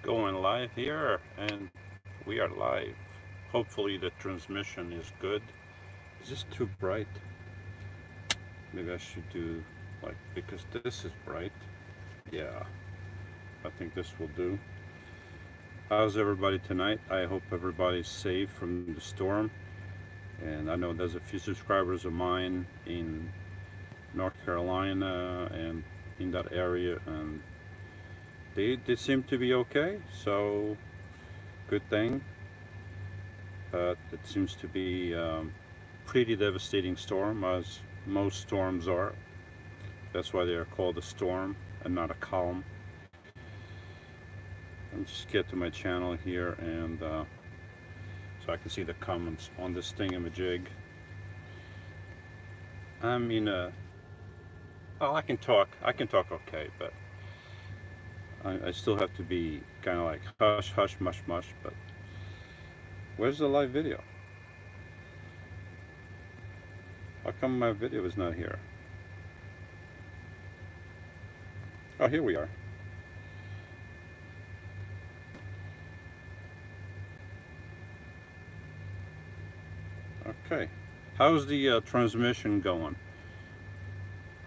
Going live here, and we are live. Hopefully the transmission is good. Is this too bright? Maybe I should do like, because this is bright. Yeah, I think this will do. How's everybody tonight? I hope everybody's safe from the storm. And I know there's a few subscribers of mine in North Carolina and in that area, and they seem to be okay. So good thing. But it seems to be pretty devastating storm, as most storms are. That's why they are called a storm and not a calm. Let me just get to my channel here, and so I can see the comments on this thingamajig. I mean, well, I can talk. I can talk okay, but I still have to be kind of like hush, hush, mush, mush. But where's the live video? How come my video is not here? Oh, here we are. Okay. How's the transmission going?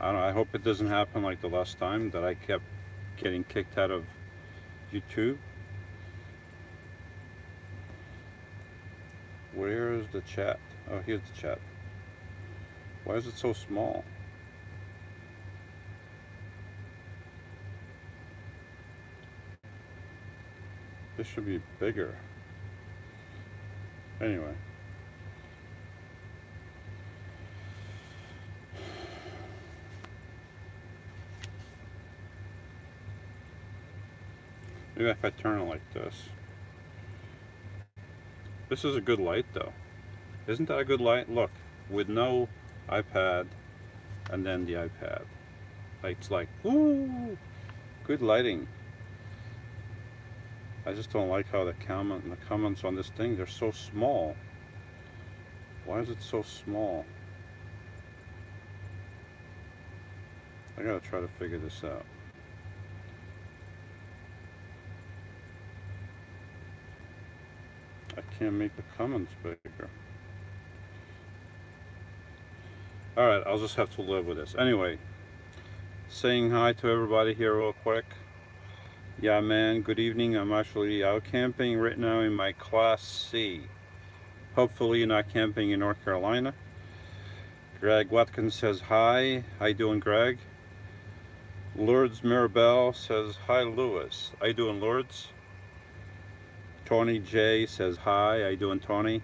I don't know, I hope it doesn't happen like the last time that I kept getting kicked out of YouTube. Where's the chat? Oh, here's the chat. Why is it so small? This should be bigger. Anyway. Maybe if I turn it like this. This is a good light though. Isn't that a good light? Look, with no iPad and then the iPad. It's like, woo! Good lighting. I just don't like how the comments on this thing, they're so small. Why is it so small? I gotta try to figure this out. I can't make the comments bigger. Alright, I'll just have to live with this. Anyway, saying hi to everybody here real quick. Yeah, man, good evening. I'm actually out camping right now in my Class C. Hopefully you're not camping in North Carolina. Greg Watkins says hi. How you doing, Greg? Lourdes Mirabelle says hi, Lewis. How you doing, Lourdes? Tony J says hi. How you doing, Tony?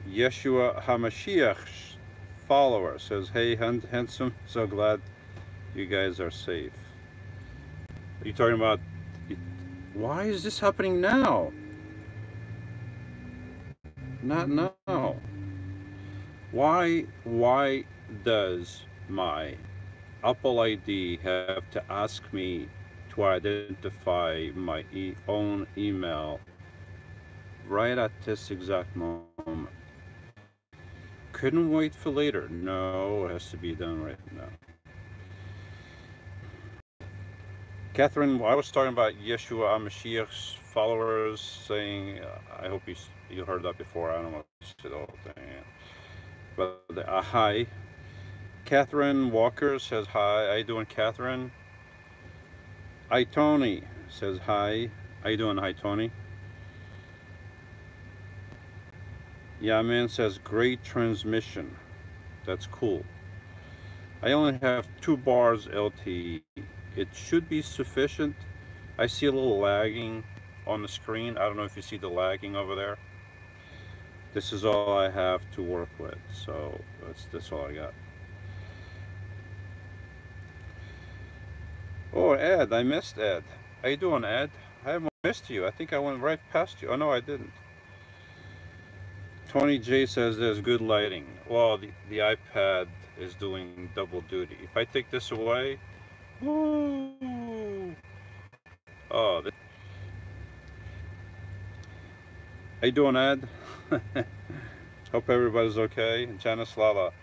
Yeshua HaMashiach follower says, hey, handsome, so glad you guys are safe. Are you talking about, why is this happening now? Not now. Why does my Apple ID have to ask me to identify my own email right at this exact moment? Couldn't wait for later. No, it has to be done right now. Catherine, I was talking about Yeshua HaMashiach's followers saying, I hope you heard that before. I don't know what to say the whole thing. But hi. Catherine Walker says hi. How you doing, Catherine? Hi, Tony says hi. How you doing, hi, Tony? Yeah, man says great transmission. That's cool. I only have 2 bars LTE. It should be sufficient. I see a little lagging on the screen. I don't know if you see the lagging over there. This is all I have to work with, so that's all I got. Oh, Ed, I missed Ed. How you doing, Ed? I haven't missed you. I think I went right past you. Oh, no, I didn't. Tony J says there's good lighting. Well, the iPad is doing double duty. If I take this away, woo! Oh, how you doing, Ed? Hope everybody's okay. Janice Lala.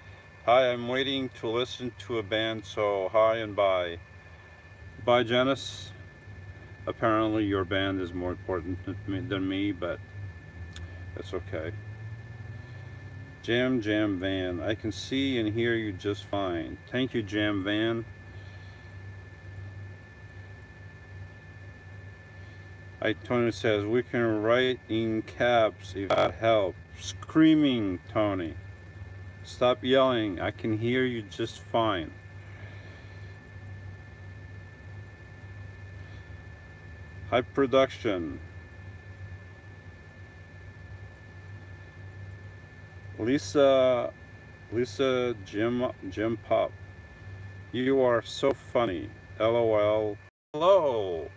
Hi, I'm waiting to listen to a band, so hi and bye. Bye, Janice. Apparently, your band is more important than me, but that's okay. Jam Van, I can see and hear you just fine. Thank you, Jam Van. Tony says, we can write in caps if that helps. Screaming, Tony. Stop yelling. I can hear you just fine. High production. Lisa Jim Pop. You are so funny. LOL. Hello.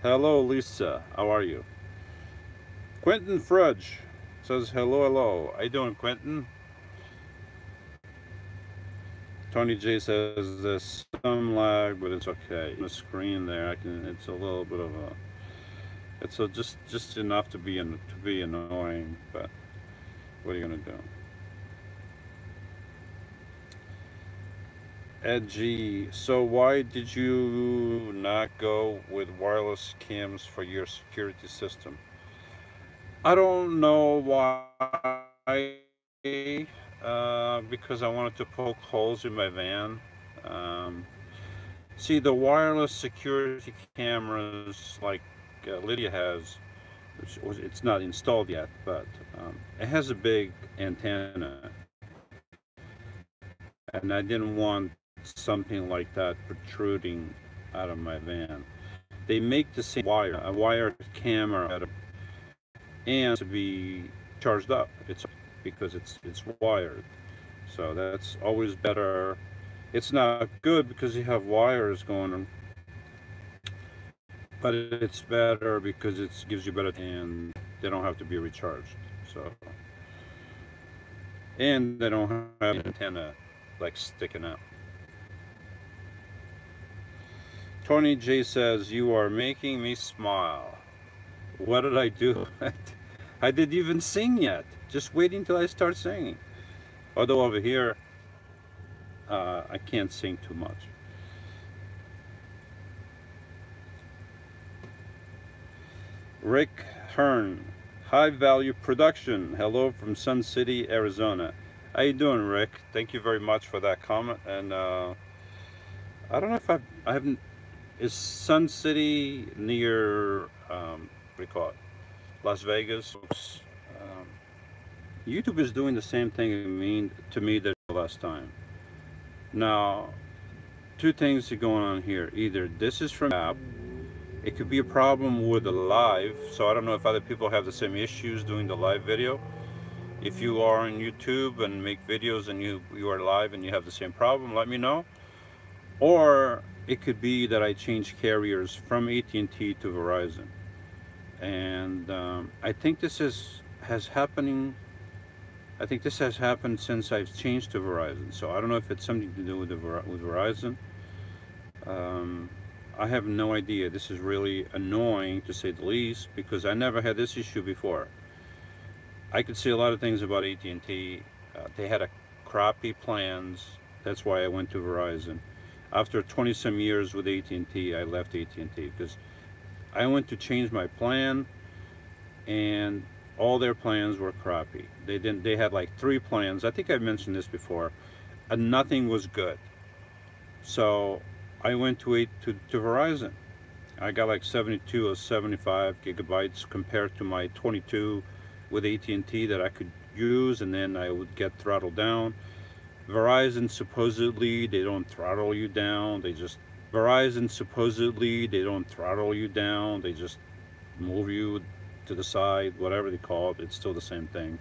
Hello, Lisa. How are you? Quentin Fudge says hello. How you doing, Quentin? Tony J says there's some lag, but it's okay. On the screen there, it's a little bit of a. It's just enough to be annoying, but what are you gonna do? Ed G, so why did you not go with wireless cams for your security system? I don't know why. Because I wanted to poke holes in my van. Um, See, the wireless security cameras like Lydia has, it's not installed yet, but it has a big antenna, and I didn't want something like that protruding out of my van. They make the same wire, a wired camera, and to be charged up. It's because it's wired, so that's always better. It's not good because you have wires going on, but it's better because it gives you better and they don't have to be recharged. So, and they don't have an antenna like sticking out. Tony J says, you are making me smile. What did I do? I didn't even sing yet. Just waiting till I start singing. Although over here, I can't sing too much. Rick Hearn, High Value Production. Hello from Sun City, Arizona. How you doing, Rick? Thank you very much for that comment. And I don't know if I haven't. Is Sun City near what do you call it? Las Vegas. Um, YouTube is doing the same thing to me that last time. Now, two things are going on here. Either this is from the app. It could be a problem with the live. So I don't know if other people have the same issues doing the live video. If you are on YouTube and make videos and you are live and you have the same problem, let me know. Or it could be that I changed carriers from AT&T to Verizon. And I think has happening. I think this has happened since I've changed to Verizon. So I don't know if it's something to do with with Verizon. I have no idea. This is really annoying to say the least because I never had this issue before. I could say a lot of things about AT&T. They had a crappy plans. That's why I went to Verizon. After 20 some years with AT&T, I left AT&T because I went to change my plan and all their plans were crappy. They had like 3 plans. I think I mentioned this before, and nothing was good. So I went to Verizon. I got like 72 or 75 gigabytes compared to my 22 with AT&T that I could use, and then I would get throttled down. Verizon supposedly they don't throttle you down. Verizon supposedly they don't throttle you down. They just move you to the side, whatever they call it. It's still the same thing.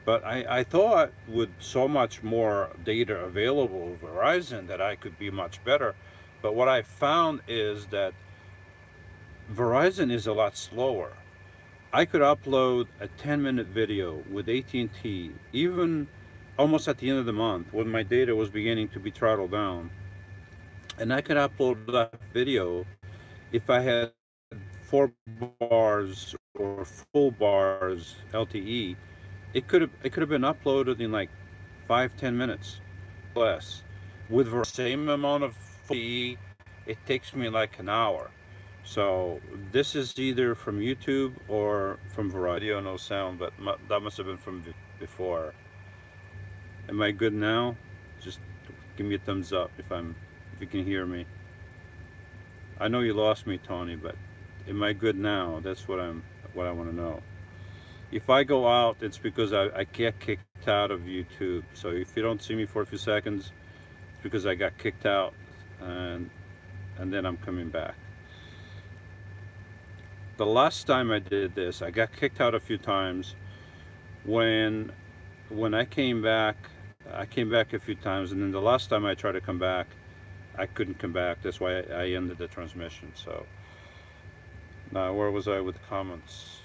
But I thought with so much more data available with Verizon that I could be much better. But what I found is that Verizon is a lot slower. I could upload a 10-minute video with AT&T even almost at the end of the month when my data was beginning to be throttled down. And I could upload that video if I had 4 bars or full bars LTE. It could have been uploaded in like 5-10 minutes less. With the same amount of fee, it takes me like an hour. So this is either from YouTube or from Variety. Audio, no sound, but that must have been from before. Am I good now? Just give me a thumbs up if you can hear me. I know you lost me, Tony, but am I good now? That's what I want to know. If I go out, it's because I get kicked out of YouTube. So if you don't see me for a few seconds, it's because I got kicked out, and then I'm coming back. The last time I did this, I got kicked out a few times. When I came back a few times, and then the last time I tried to come back, I couldn't come back. That's why I ended the transmission. So now, where was I with the comments?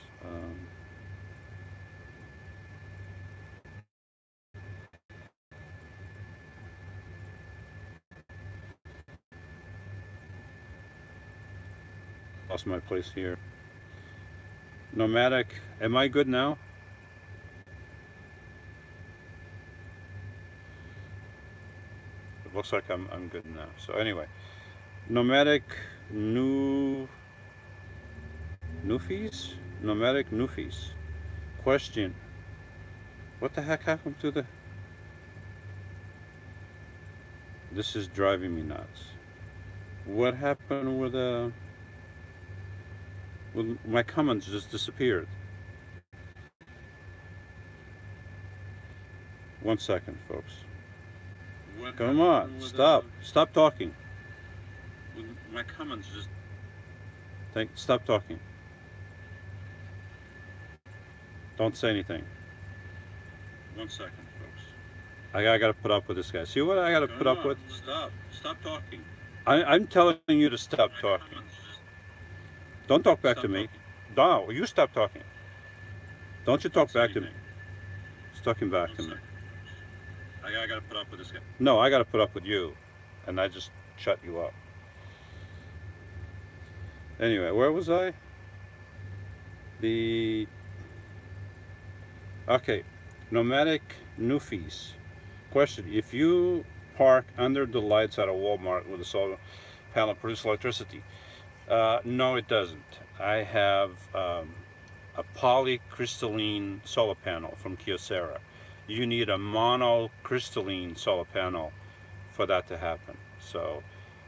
Lost my place here. Nomadic, am I good now? It looks like I'm good now. So anyway, nomadic Newfies? Nomadic Newfies. Question. What the heck happened to the... This is driving me nuts. What happened with my comments just disappeared. 1 second, folks. Come on, stop talking. My comments just... Stop talking. Don't say anything. 1 second, folks. I gotta put up with this guy. See what I gotta put up with? Stop talking. I'm telling you to stop talking. Don't talk back to me. No, you stop talking. Don't you talk back to me. He's talking back to me. I gotta put up with this guy. No, I gotta put up with you. And I just shut you up. Anyway, where was I? Okay, nomadic Newfies. Question, if you park under the lights at a Walmart with a solar panel produce electricity, no, it doesn't. I have a polycrystalline solar panel from Kyocera. You need a monocrystalline solar panel for that to happen. So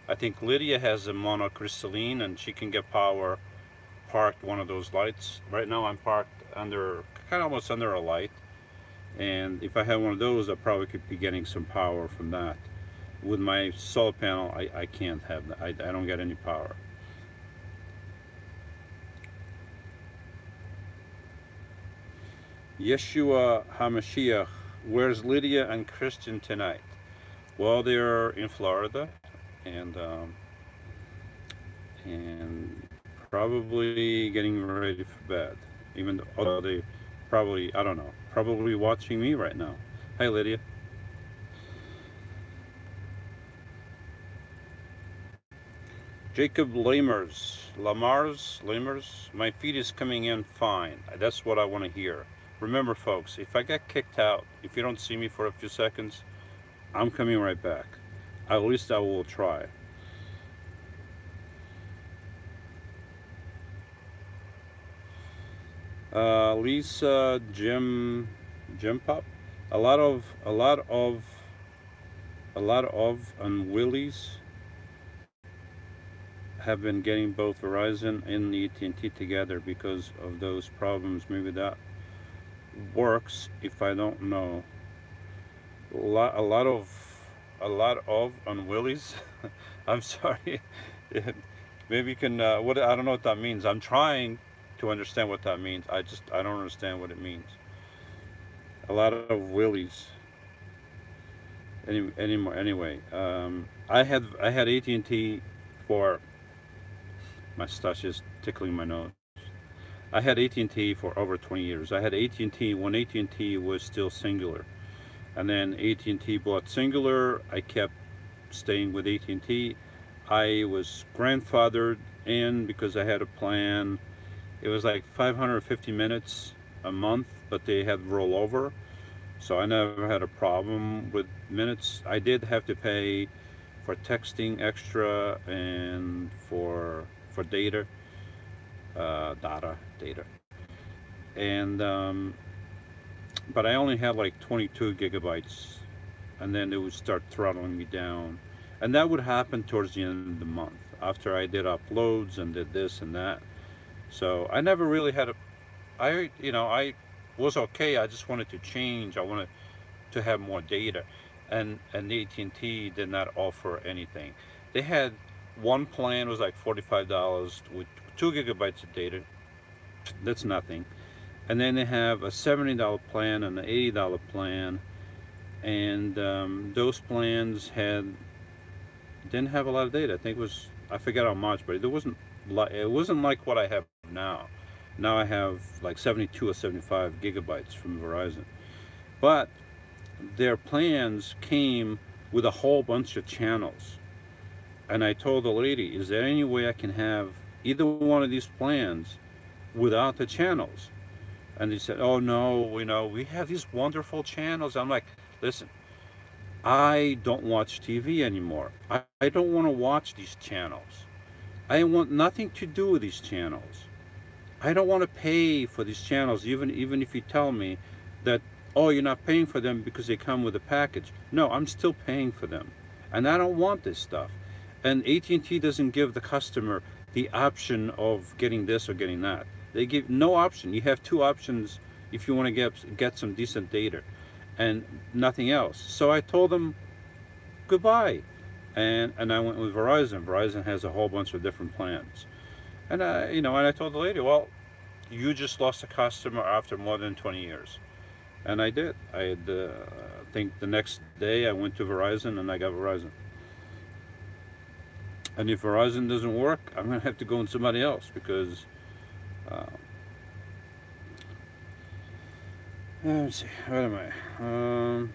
I think Lydia has a monocrystalline and she can get power parked one of those lights. Right now I'm parked under, kind of almost under a light. And if I had one of those, I probably could be getting some power from that. With my solar panel, I can't have that. I don't get any power. Yeshua HaMashiach, where's Lydia and Christian tonight? Well, they're in Florida, and probably getting ready for bed. Even though they probably, I don't know, probably watching me right now. Hi, Lydia. Jacob Lamers, my feed is coming in fine. That's what I want to hear. Remember, folks, if I get kicked out, if you don't see me for a few seconds, I'm coming right back. At least I will try. Lisa, Jim Pop, a lot of Willies have been getting both Verizon and the AT&T together because of those problems. Maybe that works. If I don't know, a lot of unwillies. I'm sorry. Maybe you can. What, I don't know what that means. I'm trying to understand what that means. I don't understand what it means. A lot of willies. Anyway, I had AT&T for... My stash is tickling my nose. I had AT&T for over 20 years. I had AT&T when AT&T was still Singular, and then AT&T bought Singular. I kept staying with AT&T. I was grandfathered in because I had a plan. It was like 550 minutes a month, but they had rollover. So I never had a problem with minutes. I did have to pay for texting extra and for data, and but I only had like 22 gigabytes, and then it would start throttling me down, and that would happen towards the end of the month after I did uploads and did this and that. So I never really had a, I was okay. I just wanted to change. I wanted to have more data, and the AT&T did not offer anything. They had one plan was like $45 with 2 gigabytes of data. That's nothing. And then they have a $70 plan and an $80 plan, and those plans had didn't have a lot of data. I think it was, I forget how much, but it wasn't like what I have now. Now I have like 72 or 75 gigabytes from Verizon, but their plans came with a whole bunch of channels. And I told the lady, is there any way I can have either one of these plans without the channels? And they said, oh no, we have these wonderful channels. I'm like, listen, I don't watch TV anymore. I don't want to watch these channels. I want nothing to do with these channels. I don't want to pay for these channels, even if you tell me that, oh, you're not paying for them because they come with a package. No, I'm still paying for them, and I don't want this stuff. And AT&T doesn't give the customer the option of getting this or getting that. They give no option. You have two options if you want to get some decent data, and nothing else. So I told them goodbye, and I went with Verizon. Verizon has a whole bunch of different plans, and I told the lady, well, you just lost a customer after more than 20 years. And I did. I think the next day I went to Verizon and I got Verizon. And if Verizon doesn't work, I'm going to have to go with somebody else because, uh, let's see, what am I?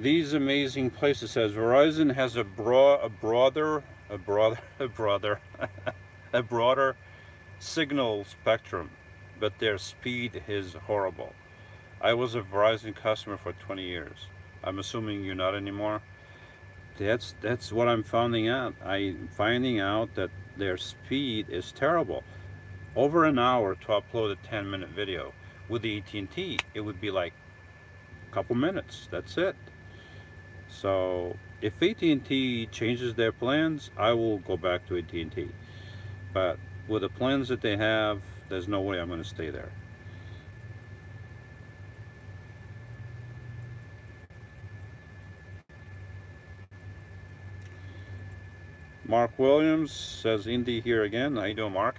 These amazing places says Verizon has a broader, a broader signal spectrum, but their speed is horrible. I was a Verizon customer for 20 years. I'm assuming you're not anymore. That's what I'm finding out. I'm finding out that their speed is terrible. Over an hour to upload a 10-minute video. With the AT&T, it would be like a couple minutes. That's it. So if AT&T changes their plans, I will go back to AT&T. But with the plans that they have, there's no way I'm going to stay there. Mark Williams says, Indy here again. How you doing, Mark?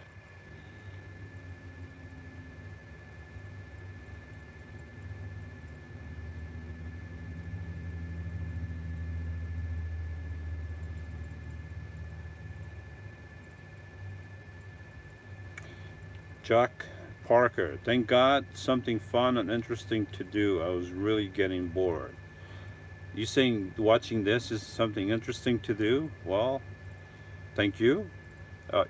Jack Parker, thank God, something fun and interesting to do. I was really getting bored. You saying watching this is something interesting to do? Well, thank you.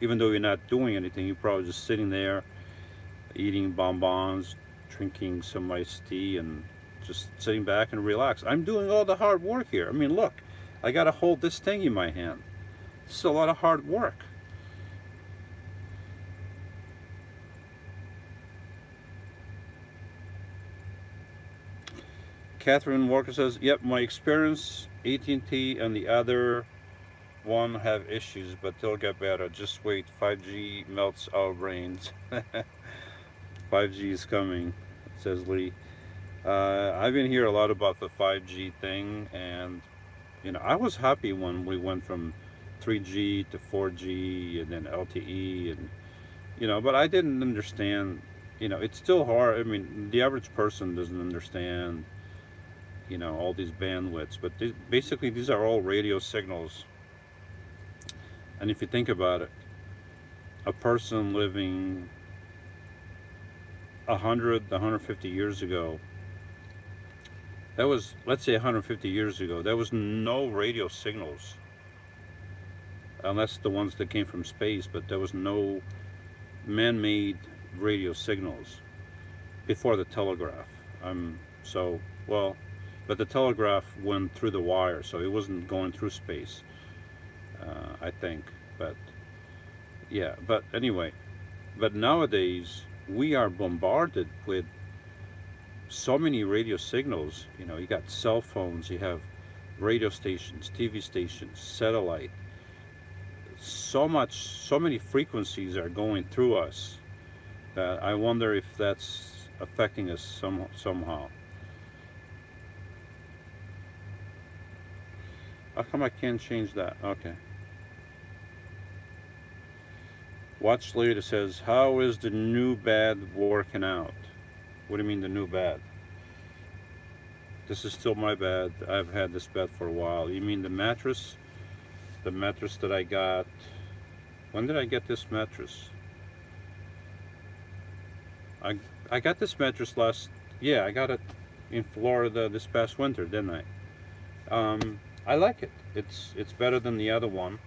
Even though you're not doing anything, you're probably just sitting there eating bonbons, drinking some iced tea, and just sitting back and relax. I'm doing all the hard work here. I mean, look, I got to hold this thing in my hand. This is a lot of hard work. Catherine Walker says, yep, my experience, AT&T and the other one have issues, but they'll get better. Just wait, 5G melts our brains. 5G is coming, says Lee. I've been hearing a lot about the 5G thing, and I was happy when we went from 3G to 4G and then LTE, and but I didn't understand. It's still hard. I mean, the average person doesn't understand all these bandwidths, but basically these are all radio signals. And if you think about it, a person living 150 years ago, that was, let's say 150 years ago, there was no radio signals, unless the ones that came from space, but there was no man-made radio signals. before the telegraph. So well, but the telegraph went through the wire, so it wasn't going through space. I think, but yeah. But anyway, but nowadays we are bombarded with so many radio signals. You know, you got cell phones, you have radio stations, TV stations, satellite. So many frequencies are going through us that I wonder if that's affecting us somehow. How come I can't change that? Okay. Watch later says, how is the new bed working out? What do you mean the new bed? This is still my bed. I've had this bed for a while. You mean the mattress? The mattress that I got. When did I get this mattress? I I got this mattress last. Yeah, I got it in Florida this past winter, didn't I? I like it. It's better than the other one.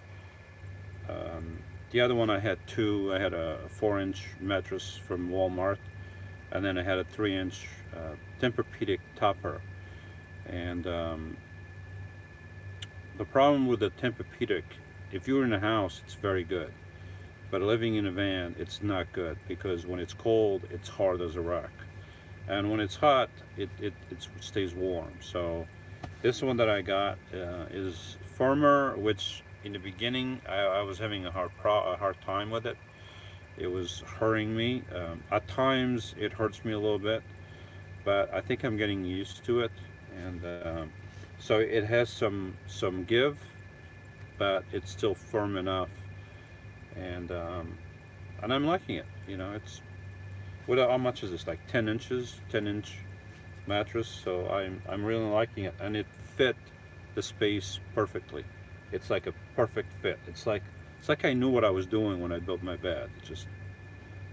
The other one I had two. I had a 4-inch mattress from Walmart, and then I had a 3-inch Tempur-Pedic topper. And the problem with the Tempur-Pedic, if you're in a house, it's very good. But living in a van, it's not good because when it's cold, it's hard as a rock. And when it's hot, it stays warm. So this one that I got is firmer, which in the beginning I was having a hard time with it. It was hurting me. At times it hurts me a little bit, but I think I'm getting used to it. And so it has some give, but it's still firm enough. And I'm liking it. You know, it's how much is this? Like 10 inches, 10-inch mattress. So I'm really liking it, and it fit the space perfectly. It's like a perfect fit. It's like I knew what I was doing when I built my bed. It just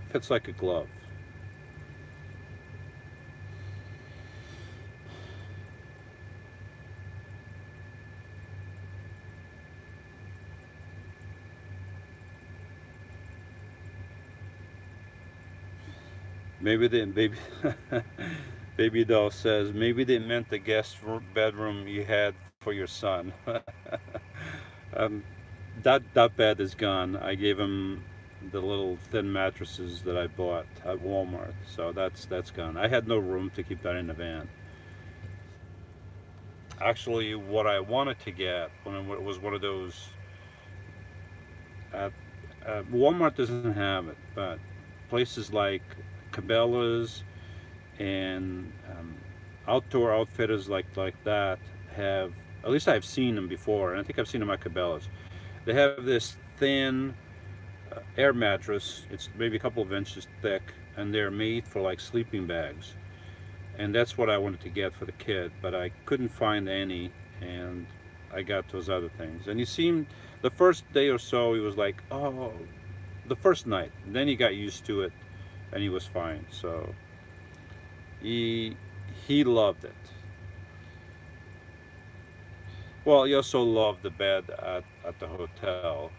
fits like a glove. Maybe Baby doll says maybe they meant the bedroom you had for your son. um, that bed is gone. I gave him the little thin mattresses that I bought at Walmart, so that's gone. I had no room to keep that in the van. Actually, what I wanted to get when it was one of those. Uh, Walmart doesn't have it, but places like Cabela's and outdoor outfitters like that have, at least I've seen them before, and I think I've seen them at Cabela's. They have this thin air mattress. It's maybe a couple of inches thick, and they're made for like sleeping bags. And that's what I wanted to get for the kid, but I couldn't find any, and I got those other things. And he seemed, the first day or so, he was like, oh, the first night. And then he got used to it, and he was fine. So he loved it. Well, he also loved the bed at the hotel,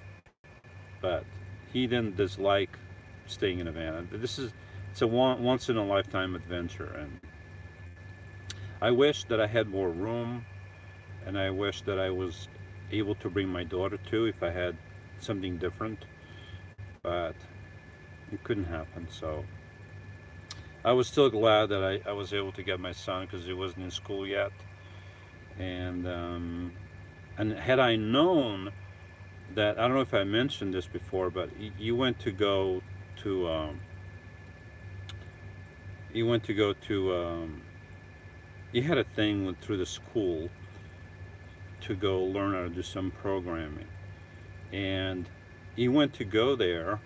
but he didn't dislike staying in a van. It's a once in a lifetime adventure, and I wish that I had more room, and I wish that I was able to bring my daughter too if I had something different, but it couldn't happen. So I was still glad that I was able to get my son because he wasn't in school yet, and had I known that, I don't know if I mentioned this before, but you went to go to you went to go to you had a thing through the school to go learn how to do some programming, and he went to go there,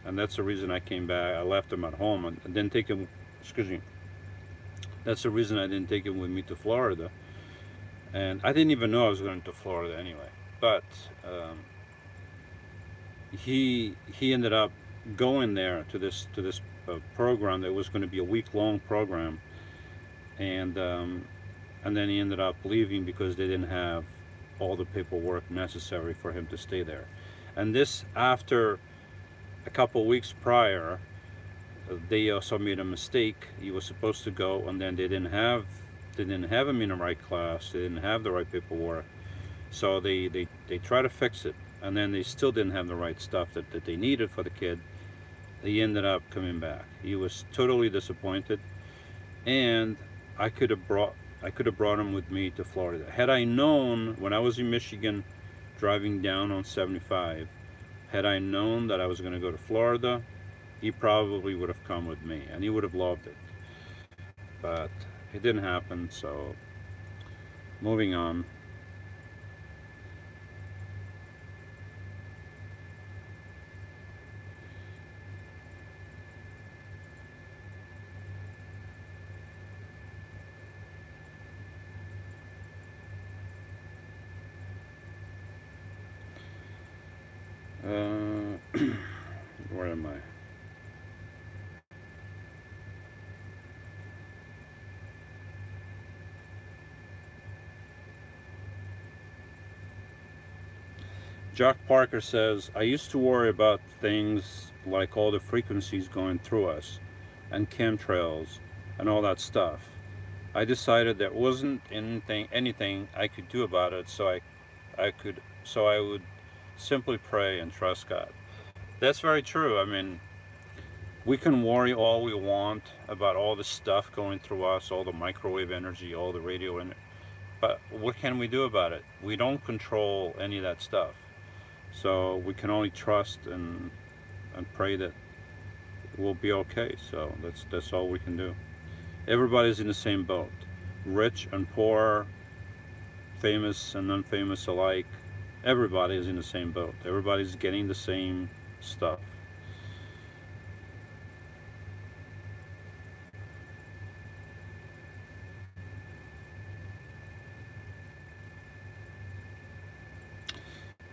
and that's the reason I came back. I left him at home and didn't take him. Excuse me. That's the reason I didn't take him with me to Florida, and I didn't even know I was going to Florida anyway. But he ended up going there to this program that was going to be a week-long program, and then he ended up leaving because they didn't have all the paperwork necessary for him to stay there. And this after a couple weeks prior, they also made a mistake. He was supposed to go, and then they didn't have him in the right class. They didn't have the right paperwork. So they try to fix it, and then they still didn't have the right stuff that they needed for the kid. He ended up coming back. He was totally disappointed, and I could have brought I could have brought him with me to Florida. Had I known when I was in Michigan, driving down on 75, had I known that I was going to go to Florida, he probably would have come with me, and he would have loved it. But it didn't happen. So moving on. Where am I? Jock Parker says, I used to worry about things like all the frequencies going through us and chemtrails and all that stuff. I decided there wasn't anything I could do about it, so I would simply pray and trust God. That's very true. I mean, we can worry all we want about all the stuff going through us, all the microwave energy, all the radio energy, but what can we do about it? We don't control any of that stuff. So we can only trust and pray that we'll be okay. So that's all we can do. Everybody's in the same boat. Rich and poor, famous and unfamous alike. Everybody is in the same boat. Everybody's getting the same stuff.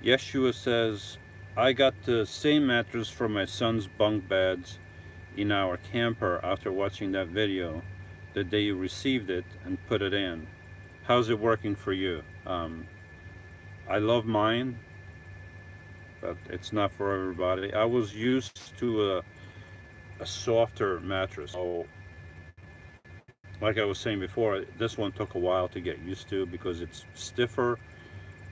Yeshua says, I got the same mattress for my son's bunk beds in our camper after watching that video the day you received it and put it in. How's it working for you? I love mine, but it's not for everybody. I was used to a softer mattress. So, like I was saying before, this one took a while to get used to because it's stiffer,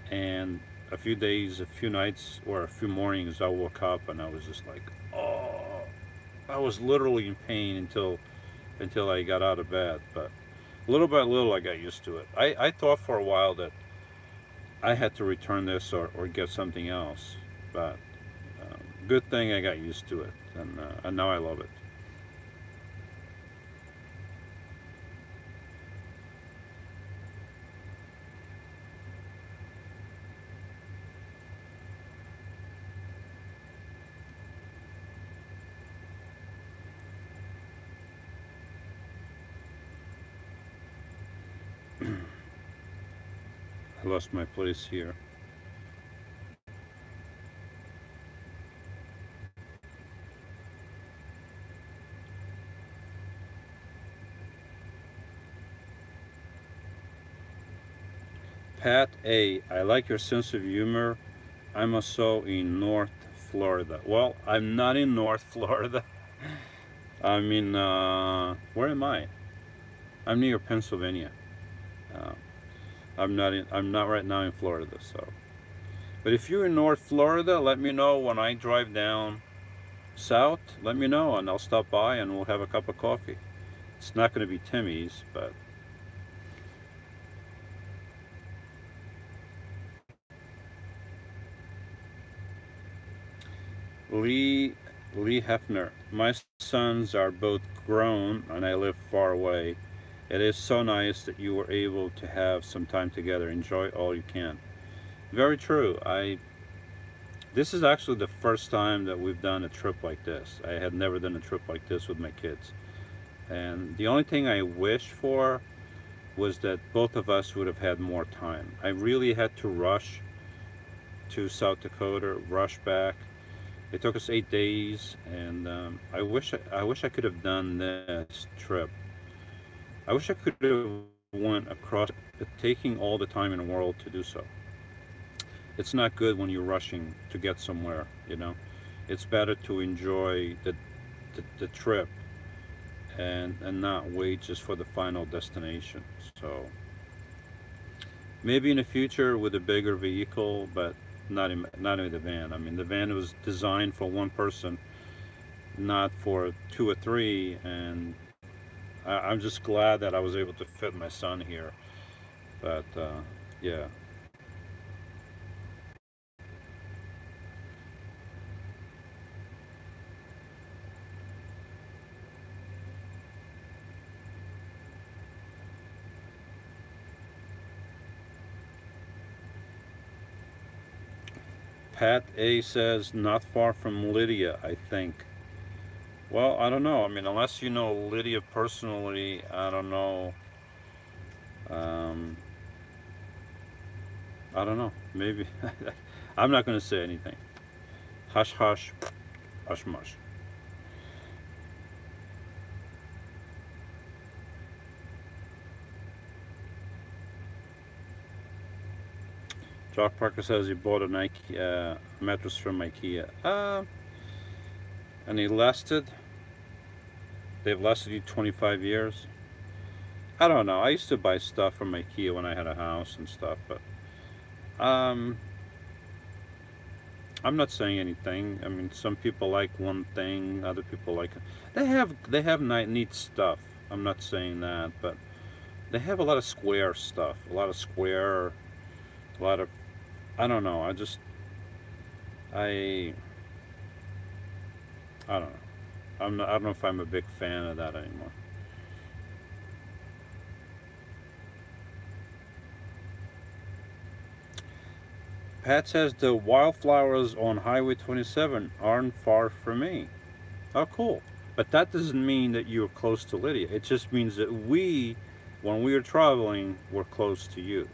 and a few days, a few nights, or a few mornings I woke up and I was just like, oh, I was literally in pain until I got out of bed. But little by little I got used to it. I thought for a while that I had to return this or get something else, but good thing I got used to it, and now I love it. I lost my place here. Pat A, I like your sense of humor. I'm also in North Florida. Well, I'm not in North Florida. I'm in, where am I? I'm near Pennsylvania. Uh, I'm not right now in Florida, so. But if you're in North Florida, let me know when I drive down south. Let me know, and I'll stop by and we'll have a cup of coffee. It's not going to be Timmy's, but Lee Hefner. My sons are both grown, and I live far away. It is so nice that you were able to have some time together. Enjoy all you can. Very true. This is actually the first time that we've done a trip like this. I had never done a trip like this with my kids. And the only thing I wish for was that both of us would have had more time. I really had to rush to South Dakota, rush back. It took us 8 days, and I wish I could have done this trip. I wish I could have went across, taking all the time in the world to do so. It's not good when you're rushing to get somewhere, you know. It's better to enjoy the trip, and not wait just for the final destination. So maybe in the future with a bigger vehicle, but not in the van. I mean, the van was designed for one person, not for two or three, and I'm just glad that I was able to fit my son here. But yeah. Pat A says not far from Lydia, I think. Well, I don't know. I mean, unless you know Lydia personally, I don't know. Um, I don't know. Maybe I'm not going to say anything. Hush, hush, hush, mush. Jock Parker says he bought a Nike mattress from IKEA. And he lasted. They've lasted you 25 years. I don't know. I used to buy stuff from IKEA when I had a house and stuff, but um, I'm not saying anything. I mean, some people like one thing, other people like. They have neat stuff. I'm not saying that, but they have a lot of square stuff, a lot of square, a lot of. I don't know. I I don't know. I don't know if I'm a big fan of that anymore. Pat says the wildflowers on Highway 27 aren't far from me. Oh, cool. But that doesn't mean that you're close to Lydia. It just means that when we are traveling, we're close to you.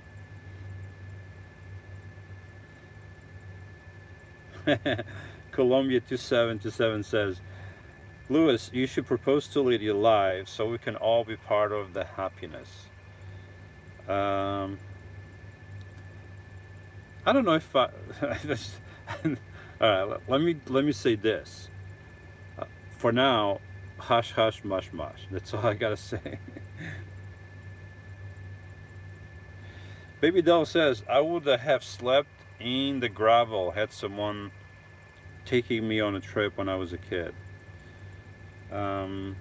Columbia 2727 says, Lewis, you should propose to Lydia live so we can all be part of the happiness. Um, I don't know if I. All right, let me say this. For now, hush hush mush mush. That's all I gotta say. Baby doll says I would have slept in the gravel had someone taking me on a trip when I was a kid. Um,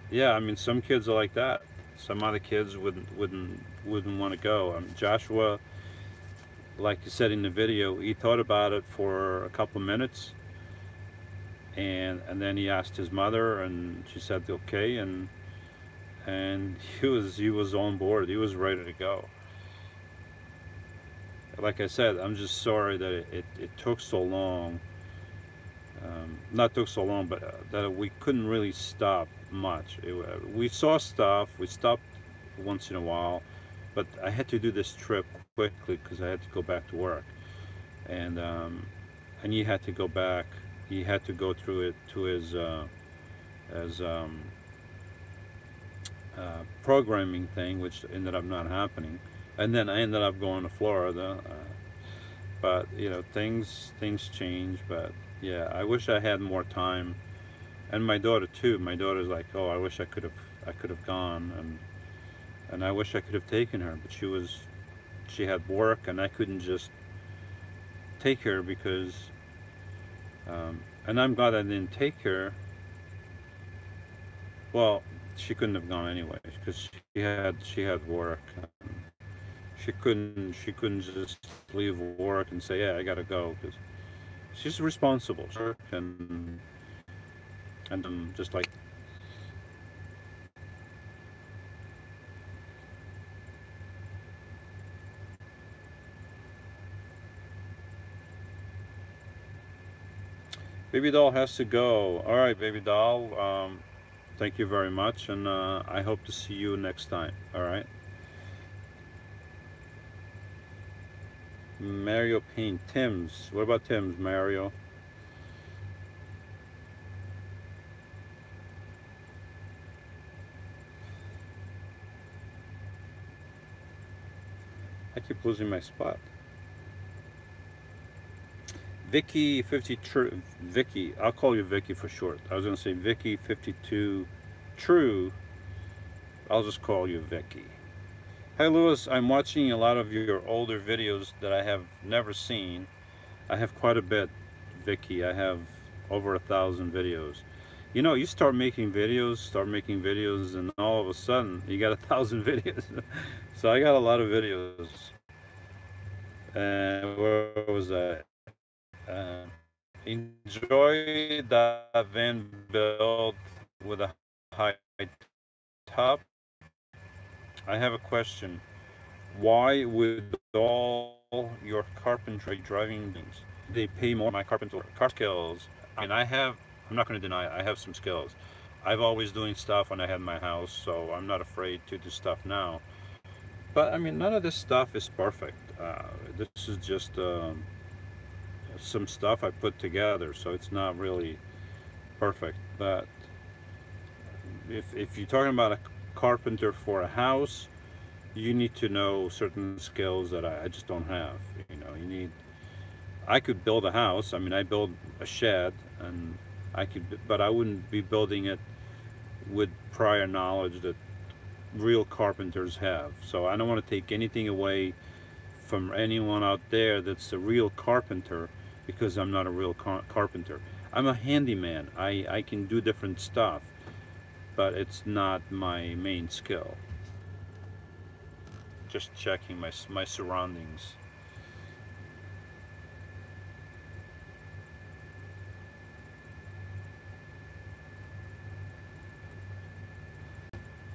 yeah, I mean some kids are like that. Some other kids wouldn't want to go. Joshua, like you said in the video, he thought about it for a couple of minutes, and then he asked his mother, and she said okay, and he was on board. He was ready to go. Like I said, I'm just sorry that it took so long. Not took so long, but that we couldn't really stop much. We saw stuff. We stopped once in a while, but I had to do this trip quickly because I had to go back to work, and and he had to go back. He had to go through it to his programming thing, which ended up not happening, and then I ended up going to Florida. But things change. But yeah, I wish I had more time, and my daughter too. My daughter's like, oh, I wish I could have gone, and I wish I could have taken her, but she had work, and I couldn't just take her because, and I'm glad I didn't take her. Well, she couldn't have gone anyway because she had work. She couldn't just leave work and say, yeah, I gotta go, because she's responsible. And just like baby doll has to go. All right, baby doll. Thank you very much, and I hope to see you next time. All right. Mario Payne. Tim's. What about Tim's, Mario? I keep losing my spot. Vicky 50 True. Vicky, I'll call you Vicky for short. I was gonna say Vicky 52 True. I'll just call you Vicky. Hi Lewis, I'm watching a lot of your older videos that I have never seen. I have quite a bit, Vicky. I have over 1,000 videos. You know, you start making videos, and all of a sudden you got 1,000 videos. So I got a lot of videos. Where was I? Enjoy that van built with a high top. I have a question. Why would all your carpentry driving things? They pay more my carpenter car skills. I mean, I'm not going to deny it, I have some skills. I've always doing stuff when I had my house, so I'm not afraid to do stuff now. But I mean, none of this stuff is perfect. This is just some stuff I put together, so it's not really perfect. But if you're talking about a carpenter for a house, you need to know certain skills that I just don't have. You know, you need. I could build a house. I mean, I build a shed, and I could, but I wouldn't be building it with prior knowledge that real carpenters have. So I don't want to take anything away from anyone out there that's a real carpenter, because I'm not a real carpenter. I'm a handyman. I can do different stuff, but it's not my main skill. Just checking my surroundings.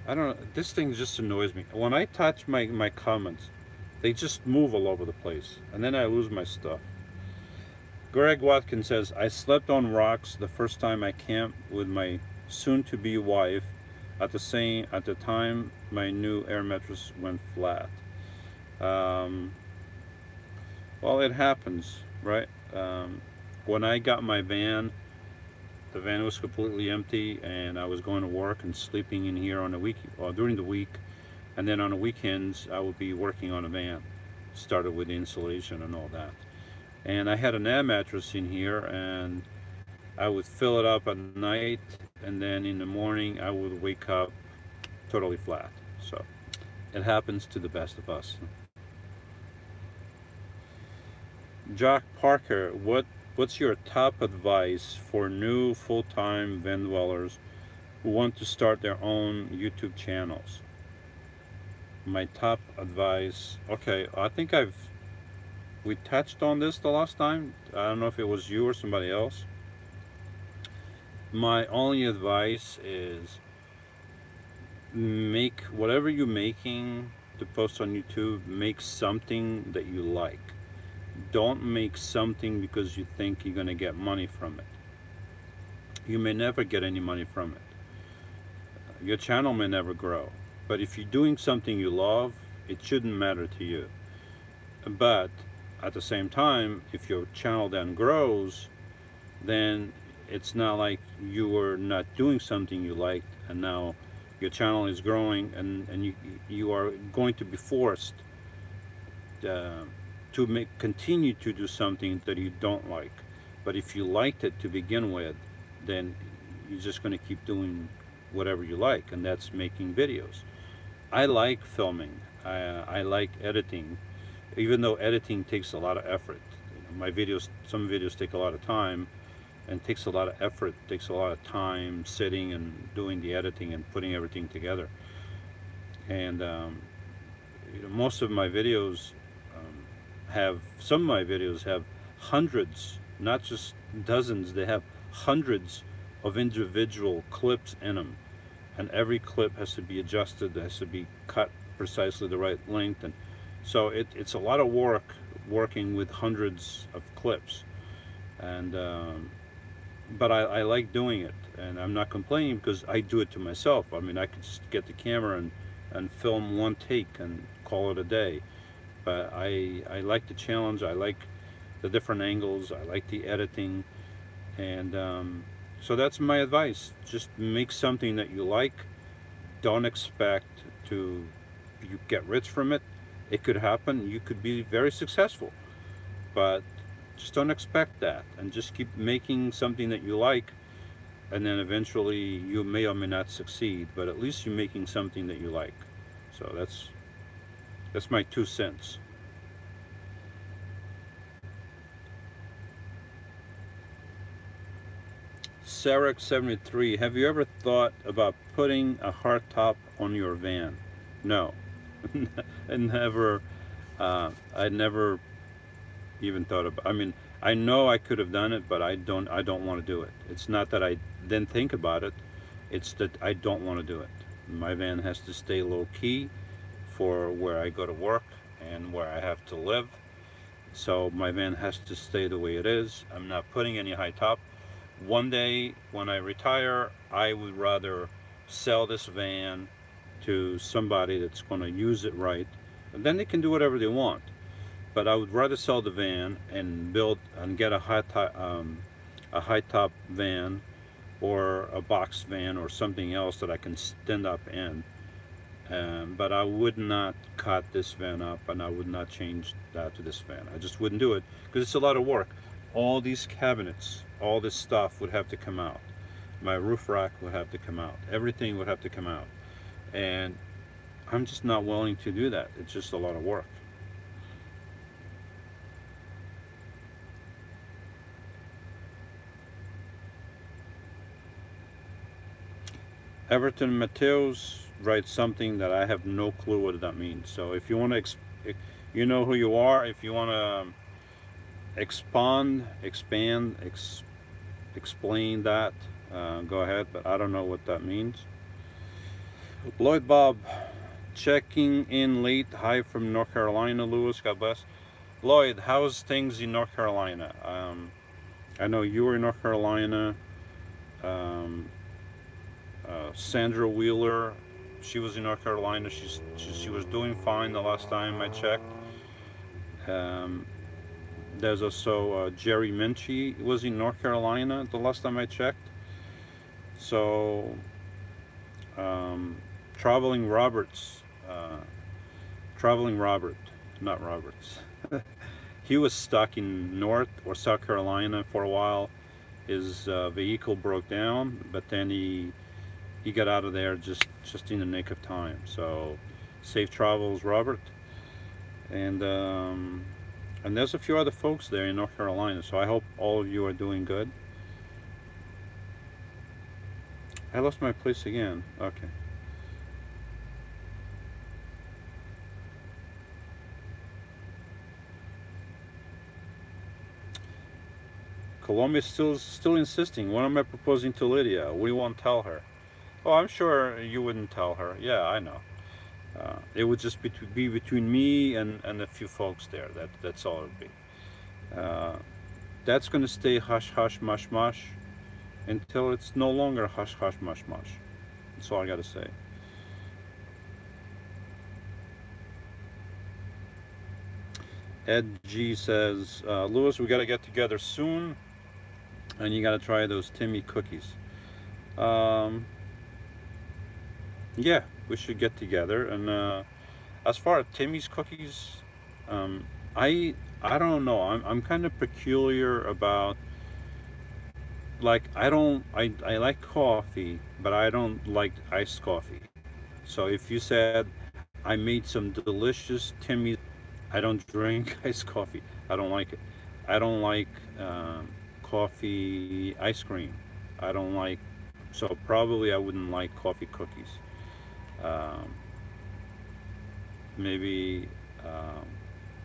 I don't know. This thing just annoys me. When I touch my comments, they just move all over the place, and then I lose my stuff. Greg Watkins says, I slept on rocks the first time I camped with my soon-to-be wife. At the time, my new air mattress went flat. Um, well, it happens, right? When I got my van, the van was completely empty, and I was going to work and sleeping in here on the week, or during the week, and then on the weekends I would be working on a van. Started with insulation and all that. And I had an air mattress in here, and I would fill it up at night, and then in the morning I would wake up totally flat. So it happens to the best of us. Jack Parker, what's your top advice for new full-time van dwellers who want to start their own YouTube channels? My top advice, okay, I think we touched on this the last time. I don't know if it was you or somebody else. My only advice is make whatever you're making to post on YouTube, make something that you like. Don't make something because you think you're going to get money from it. You may never get any money from it. Your channel may never grow. But if you're doing something you love, it shouldn't matter to you. But at the same time, if your channel then grows, then it's not like you were not doing something you liked, and now your channel is growing, and you are going to be forced to continue to do something that you don't like. But if you liked it to begin with, then you're just going to keep doing whatever you like, and that's making videos. I like filming. I like editing, even though editing takes a lot of effort. My videos, some videos take a lot of time, and takes a lot of effort, takes a lot of time sitting and doing the editing and putting everything together. And most of my videos some of my videos have hundreds, not just dozens, they have hundreds of individual clips in them. And every clip has to be adjusted, has to be cut precisely the right length. And so it's a lot of work working with hundreds of clips. And but I like doing it, and I'm not complaining because I do it to myself. I mean, I could just get the camera and film one take and call it a day. But I like the challenge. I like the different angles. I like the editing, and so that's my advice. Just make something that you like. Don't expect to you get rich from it. It could happen. You could be very successful, but Just don't expect that, and just keep making something that you like, and then eventually you may or may not succeed, but at least you're making something that you like. So that's my 2 cents. Sarek73, have you ever thought about putting a hardtop on your van? No. I never, I never even thought about. I mean, I know I could have done it, but I don't. I don't want to do it. It's not that I didn't think about it. It's that I don't want to do it. My van has to stay low key for where I go to work and where I have to live. So my van has to stay the way it is. I'm not putting any high top. One day when I retire, I would rather sell this van to somebody that's going to use it right, and then they can do whatever they want. But I would rather sell the van and build and get a high top van or a box van or something else that I can stand up in. But I would not cut this van up, and I would not change that to this van. I just wouldn't do it because it's a lot of work. All these cabinets, all this stuff would have to come out. My roof rack would have to come out. Everything would have to come out. And I'm just not willing to do that. It's just a lot of work. Everton Mateos writes something that I have no clue what that means. So if you want to, you know who you are. If you want to expand, explain that, go ahead. But I don't know what that means. Lloyd Bob, checking in late. Hi from North Carolina, Lewis. God bless. Lloyd, how's things in North Carolina? I know you were in North Carolina. Sandra Wheeler, she was in North Carolina. She was doing fine the last time I checked. There's also Jerry Minchie was in North Carolina the last time I checked. So Traveling Roberts, Traveling Robert, not Roberts. He was stuck in North or South Carolina for a while. His vehicle broke down, but then he got out of there just in the nick of time. So safe travels, Robert. And there's a few other folks there in North Carolina. So I hope all of you are doing good. I lost my place again. Okay. Columbia still insisting. When am I proposing to Lydia? We won't tell her. Oh, I'm sure you wouldn't tell her. Yeah, I know. It would just be between me and a few folks there. That's all it would be. That's going to stay hush hush mush mush until it's no longer hush hush mush mush. That's all I got to say. Ed G says, Lewis, we got to get together soon, and you got to try those Timmy cookies. Yeah, we should get together. And as far as Timmy's cookies, I don't know. I'm kind of peculiar about, like, I like coffee, but I don't like iced coffee. So if you said I made some delicious Timmy's, I don't drink iced coffee. I don't like it. I don't like coffee ice cream. I don't like, so probably I wouldn't like coffee cookies. Um, maybe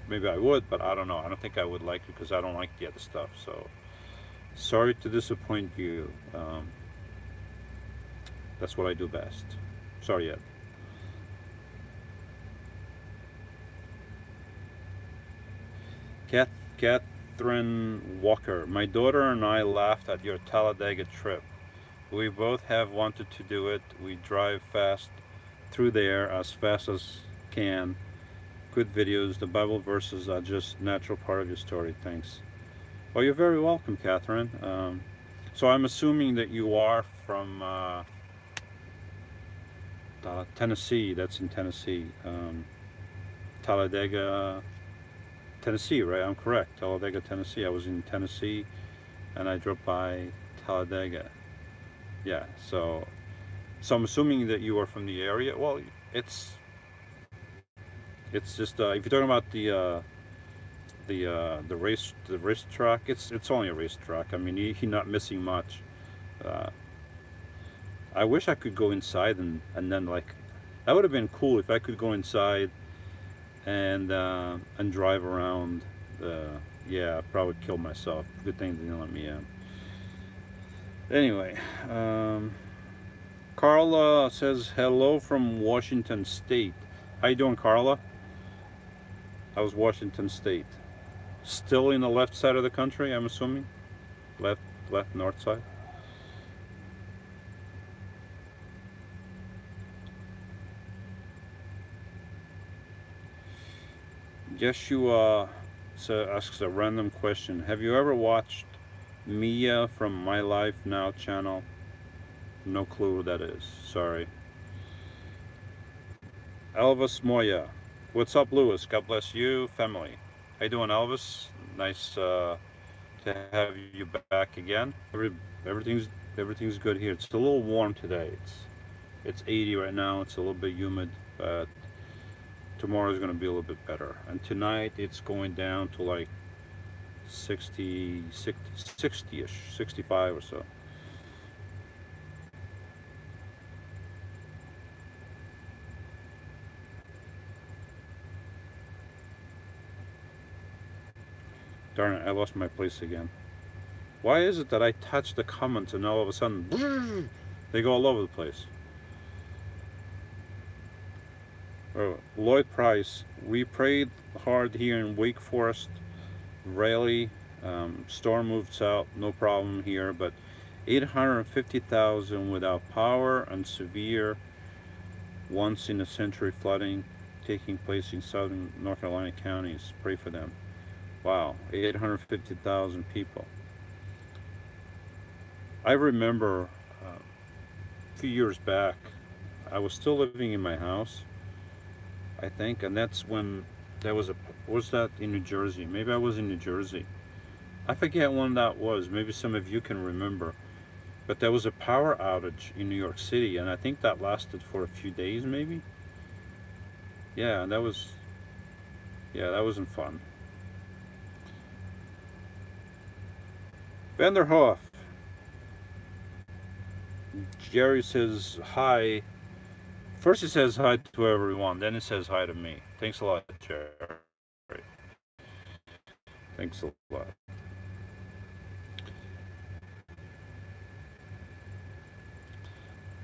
maybe I would, but I don't know. I don't think I would like it because I don't like the other stuff. So sorry to disappoint you. That's what I do best. Sorry, Ed. Catherine Walker, my daughter and I laughed at your Talladega trip. We both have wanted to do it. We drive fast through there as fast as can. Good videos. The Bible verses are just natural part of your story. Thanks. Well, you're very welcome, Catherine. So I'm assuming that you are from Tennessee. That's in Tennessee. Talladega, Tennessee, right? I'm correct. Talladega, Tennessee. I was in Tennessee, and I drove by Talladega. Yeah. So I'm assuming that you are from the area. Well, it's it's just if you're talking about the racetrack, it's only a racetrack. I mean, you're not missing much. Uh, I wish I could go inside and then like that would have been cool if I could go inside and drive around. The Yeah, I'd probably kill myself. Good thing they didn't let me in. Anyway, Carla says hello from Washington State. How you doing, Carla? How's Washington State? Still in the left side of the country, I'm assuming. Left, north side. Yeshua asks a random question. Have you ever watched Mia from My Life Now channel? No clue who that is. Sorry. Elvis Moya. What's up, Lewis? God bless you, family. How you doing, Elvis? Nice to have you back again. Everything's everything's good here. It's a little warm today. It's 80 right now. It's a little bit humid, but tomorrow is going to be a little bit better. And tonight it's going down to like 60-ish, 65 or so. Darn it, I lost my place again. Why is it that I touch the comments and all of a sudden they go all over the place? Oh, Lloyd Price, we prayed hard here in Wake Forest, Raleigh. Storm moved south, no problem here, but 850,000 without power and severe once in a century flooding taking place in southern North Carolina counties. Pray for them. Wow, 850,000 people. I remember a few years back, I was still living in my house, I think, and that's when there was was that in New Jersey? Maybe I was in New Jersey. I forget when that was. Maybe some of you can remember. But there was a power outage in New York City, and I think that lasted for a few days, maybe. Yeah, and that wasn't fun. Vanderhoff. Jerry says hi. First he says hi to everyone, then he says hi to me. Thanks a lot, Jerry. Thanks a lot.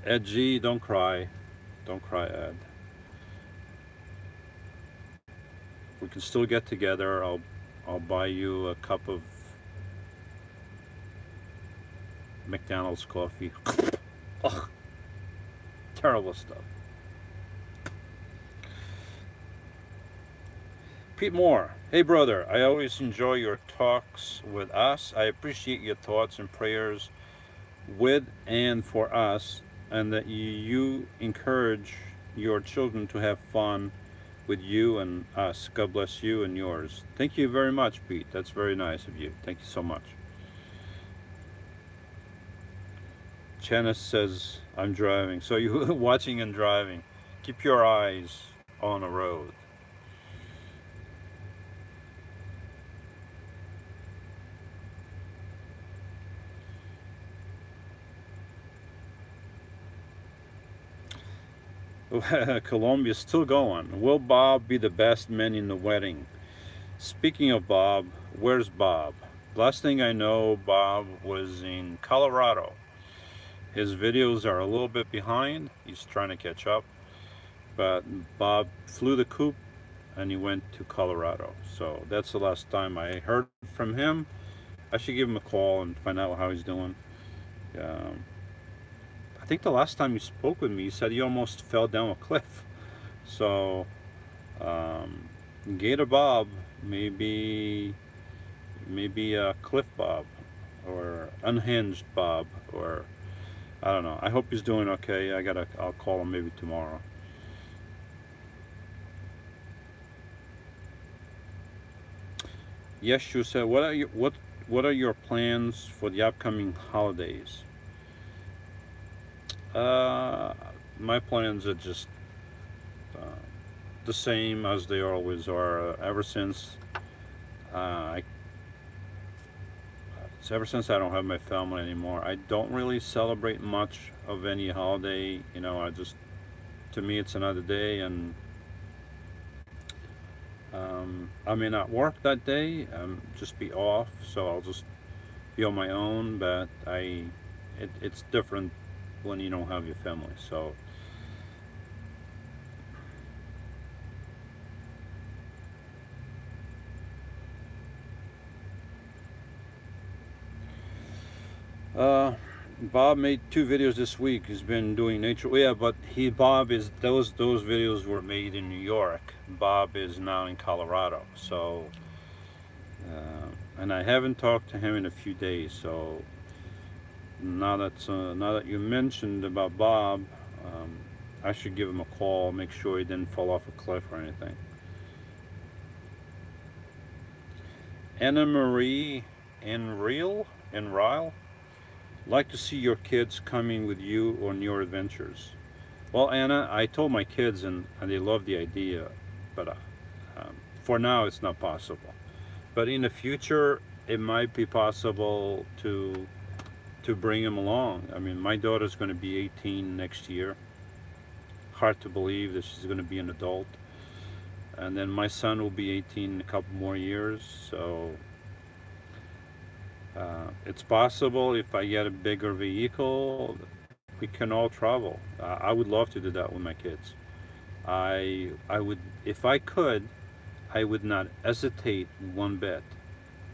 Ed G, don't cry. Don't cry, Ed. We can still get together. I'll buy you a cup of McDonald's coffee. Ugh, terrible stuff. Pete Moore. Hey brother, I always enjoy your talks with us. I appreciate your thoughts and prayers with and for us, and that you encourage your children to have fun with you and us. God bless you and yours. Thank you very much, Pete. That's very nice of you. Thank you so much. Janice says, I'm driving. So you watching and driving. Keep your eyes on the road. Colombia's still going. Will Bob be the best man in the wedding? Speaking of Bob, where's Bob? Last thing I know, Bob was in Colorado. His videos are a little bit behind. He's trying to catch up. But Bob flew the coop and he went to Colorado. So that's the last time I heard from him. I should give him a call and find out how he's doing. I think the last time you spoke with me, you said you almost fell down a cliff. So, Gator Bob, maybe Cliff Bob, or Unhinged Bob, or I don't know. I hope he's doing okay. I'll call him maybe tomorrow. Yes, you said, what are your plans for the upcoming holidays? Uh, my plans are just uh, the same as they always are. I ever since I don't have my family anymore, I don't really celebrate much of any holiday. You know, to me it's another day, and I may not work that day. Just be off, so I'll just be on my own. But it's different when you don't have your family. So Uh, Bob made 2 videos this week. He's been doing nature. Yeah, but Bob is those videos were made in New York. Bob is now in Colorado. So, and I haven't talked to him in a few days. So now that you mentioned about Bob, um, I should give him a call. Make sure he didn't fall off a cliff or anything. Anna Marie and Ryle. Like to see your kids coming with you on your adventures. Well, Anna, I told my kids, and they love the idea, but for now it's not possible. But in the future, it might be possible to bring them along. I mean, my daughter's going to be 18 next year. Hard to believe that she's going to be an adult. And then my son will be 18 in a couple more years. So it's possible if I get a bigger vehicle, we can all travel. I would love to do that with my kids. I would, if I could, I would not hesitate one bit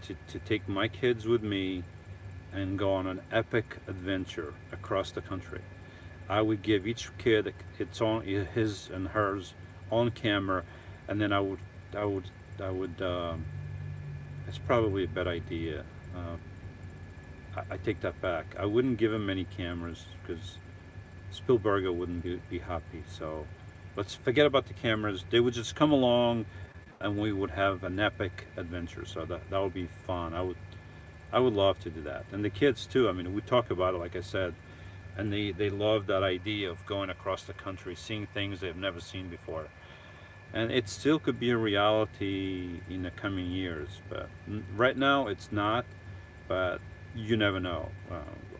to take my kids with me and go on an epic adventure across the country. I would give each kid its own, his and hers on camera, and then I would, I would. It's probably a bad idea. I take that back. I wouldn't give him any cameras because Spielberg wouldn't be happy. So let's forget about the cameras. They would just come along, and we would have an epic adventure. So that would be fun. I would love to do that, and the kids too. I mean, we talk about it, like I said, and they love that idea of going across the country, seeing things they've never seen before, and it still could be a reality in the coming years. But right now, it's not. But you never know.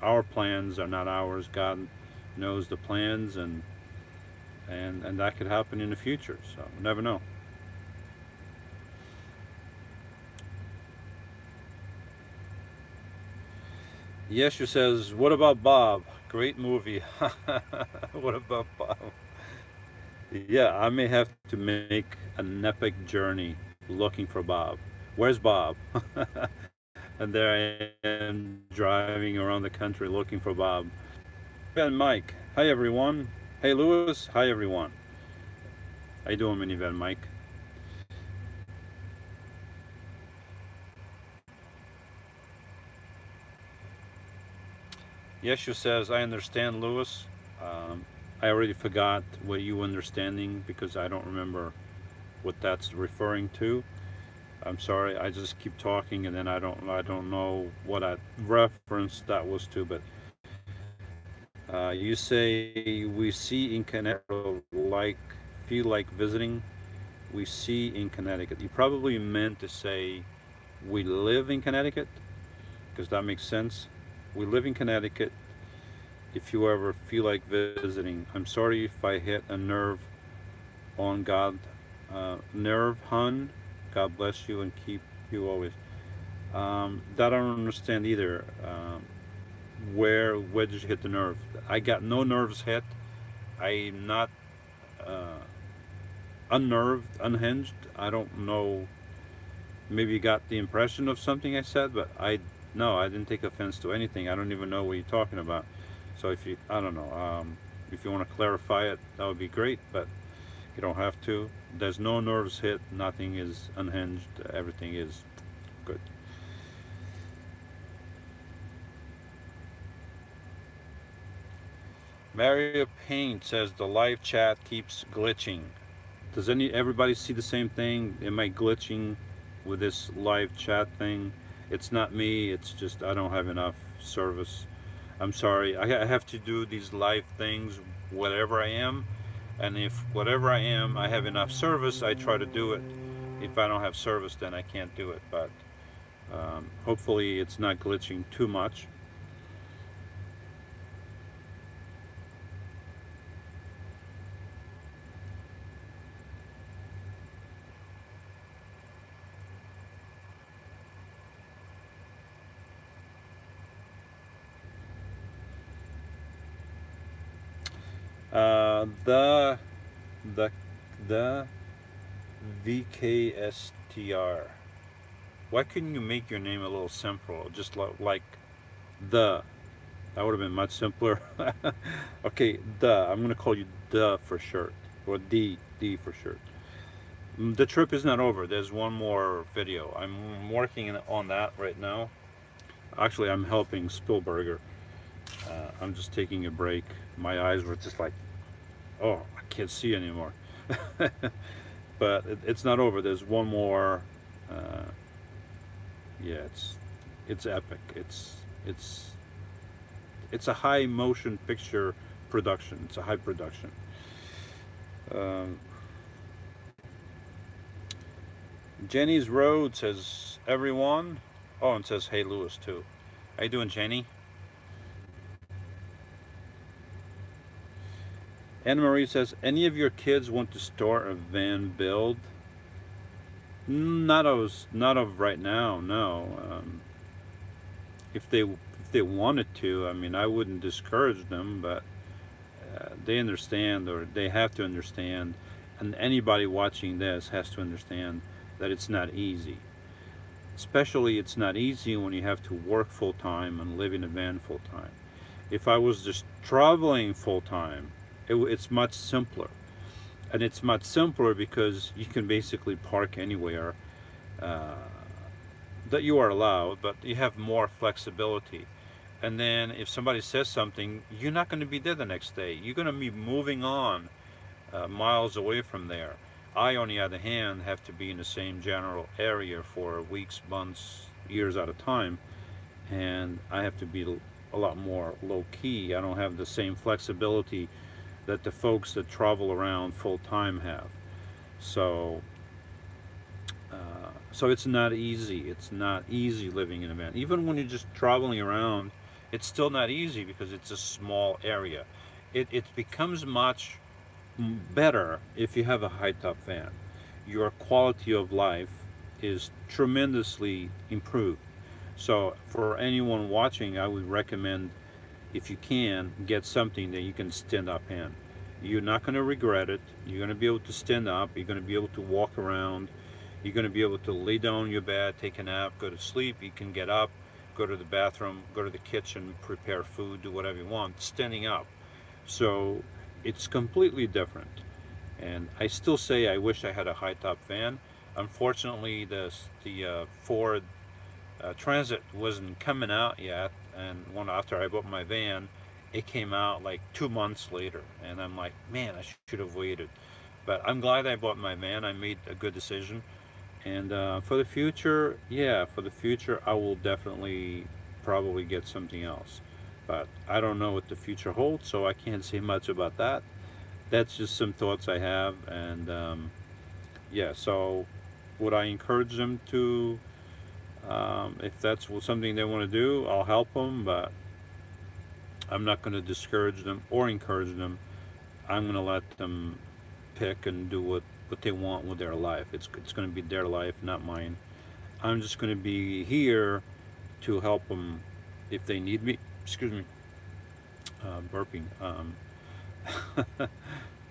Our plans are not ours. God knows the plans, and that could happen in the future. So never know. Yeshu says, "What about Bob? Great movie." What about Bob? Yeah, I may have to make an epic journey looking for Bob. Where's Bob? And there I am driving around the country looking for Bob. Minivan Mike. Hi everyone. Hey Lewis. Hi everyone. How you doing, Minivan Mike? Yeshu says, I understand, Lewis. I already forgot what you were understanding because I don't remember what that's referring to. I'm sorry. I just keep talking and then I don't know what I reference that was to. But you say we see in Connecticut like feel like visiting. We see in Connecticut. You probably meant to say we live in Connecticut because that makes sense. We live in Connecticut. If you ever feel like visiting, I'm sorry if I hit a nerve on God. Nerve, hun. God bless you and keep you always. That I don't understand either. Where did you hit the nerve? I got no nerves hit. I'm not unnerved, unhinged. I don't know. Maybe you got the impression of something I said, but no, I didn't take offense to anything. I don't even know what you're talking about. So if you, I don't know, if you want to clarify it, that would be great, but you don't have to. There's no nerves hit, nothing is unhinged, everything is good. Mario Paint says the live chat keeps glitching. Does everybody see the same thing? Am I glitching with this live chat thing. It's not me, it's just I don't have enough service. I'm sorry. I have to do these live things wherever I am, and if whatever I am I have enough service, I try to do it. If I don't have service, then I can't do it. But hopefully it's not glitching too much. The the the VKSTR. Why couldn't you make your name a little simpler? Just like the. That would have been much simpler. Okay, the. I'm gonna call you the for short, or D for short. The trip is not over. There's one more video. I'm working on that right now. Actually, I'm helping Spielberger. I'm just taking a break. My eyes were just like, oh, I can't see anymore. But it's not over. There's one more. Uh, yeah, it's epic. It's a high motion picture production. It's a high production. Um, Jenny's Road says everyone. Oh, and says hey Lewis too. How you doing, Jenny? Anna Marie says, any of your kids want to start a van build? Not of right now. No. If they wanted to, I mean, I wouldn't discourage them, but they understand, or they have to understand, and anybody watching this has to understand that it's not easy. Especially, it's not easy when you have to work full time and live in a van full time. If I was just traveling full time, it's much simpler. And it's much simpler because you can basically park anywhere uh, that you are allowed, but you have more flexibility. And then if somebody says something, you're not going to be there the next day. You're going to be moving on miles away from there. I, on the other hand, have to be in the same general area for weeks, months, years at a time, and I have to be a lot more low key. I don't have the same flexibility that the folks that travel around full time have. So, so it's not easy. It's not easy living in a van. Even when you're just traveling around, it's still not easy because it's a small area. It becomes much better if you have a high top van. Your quality of life is tremendously improved. So for anyone watching, I would recommend, if you can, get something that you can stand up in. You're not going to regret it. You're going to be able to stand up. You're going to be able to walk around. You're going to be able to lay down on your bed, take a nap, go to sleep. You can get up, go to the bathroom, go to the kitchen, prepare food, do whatever you want, standing up. So it's completely different. And I still say I wish I had a high top van. Unfortunately, the Ford Transit wasn't coming out yet, and one after I bought my van, it came out like 2 months later, and I'm like, man, I should have waited. But I'm glad I bought my van. I made a good decision. And for the future, yeah, for the future, I will definitely probably get something else. But I don't know what the future holds, so I can't say much about that. That's just some thoughts I have, and yeah. So, would I encourage them to, if that's something they want to do, I'll help them, but I'm not going to discourage them or encourage them. I'm going to let them pick and do what they want with their life. It's going to be their life, not mine. I'm just going to be here to help them if they need me. Excuse me, burping.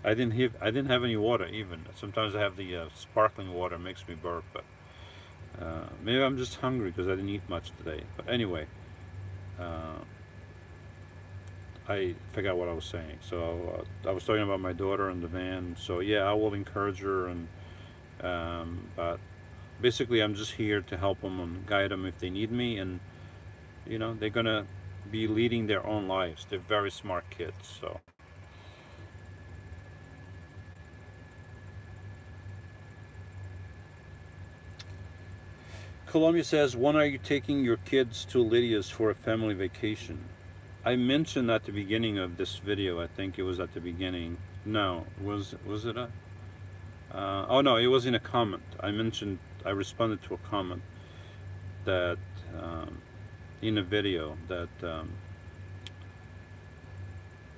I didn't have any water even. Sometimes I have the sparkling water, it makes me burp, but maybe I'm just hungry because I didn't eat much today. But anyway, uh, I forgot what I was saying. So I was talking about my daughter and the van. So yeah, I will encourage her, and but basically I'm just here to help them and guide them if they need me, and they're gonna be leading their own lives. They're very smart kids. So Columbia says, when are you taking your kids to Lydia's for a family vacation? I mentioned at the beginning of this video, I think it was at the beginning. No, was it a? Oh no, it was in a comment. I responded to a comment that in a video that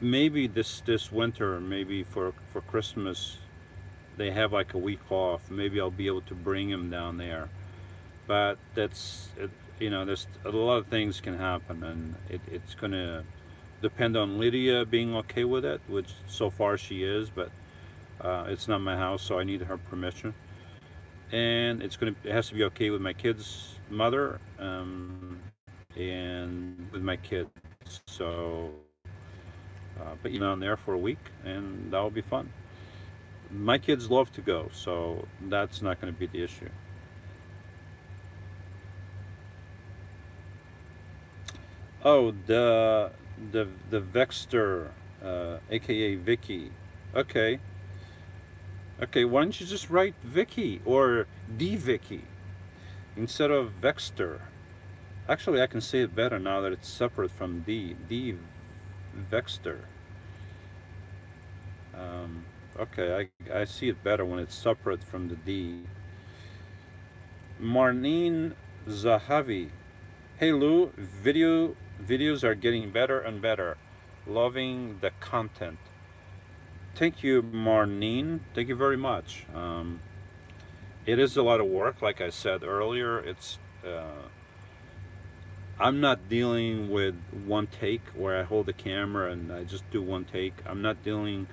maybe this winter, maybe for Christmas, they have like a week off. Maybe I'll be able to bring him down there. But that's it, you know, there's a lot of things can happen, and it's gonna depend on Lydia being okay with it, which so far she is. But it's not my house, so I need her permission, and it has to be okay with my kid's mother, and with my kids. So, but you know, I'm there for a week, and that'll be fun. My kids love to go, so that's not going to be the issue. Oh, the Vexter, aka Vicky. Okay, okay. Why don't you just write Vicky or the Vicky instead of Vexter? Actually, I can say it better now that it's separate from the Vexter. Okay, I see it better when it's separate from the D. Marnine Zahavi. Hey Lou, videos are getting better and better. Loving the content. Thank you, Marnine. Thank you very much. It is a lot of work, like I said earlier. I'm not dealing with one take where I hold the camera and I just do one take. I'm not dealing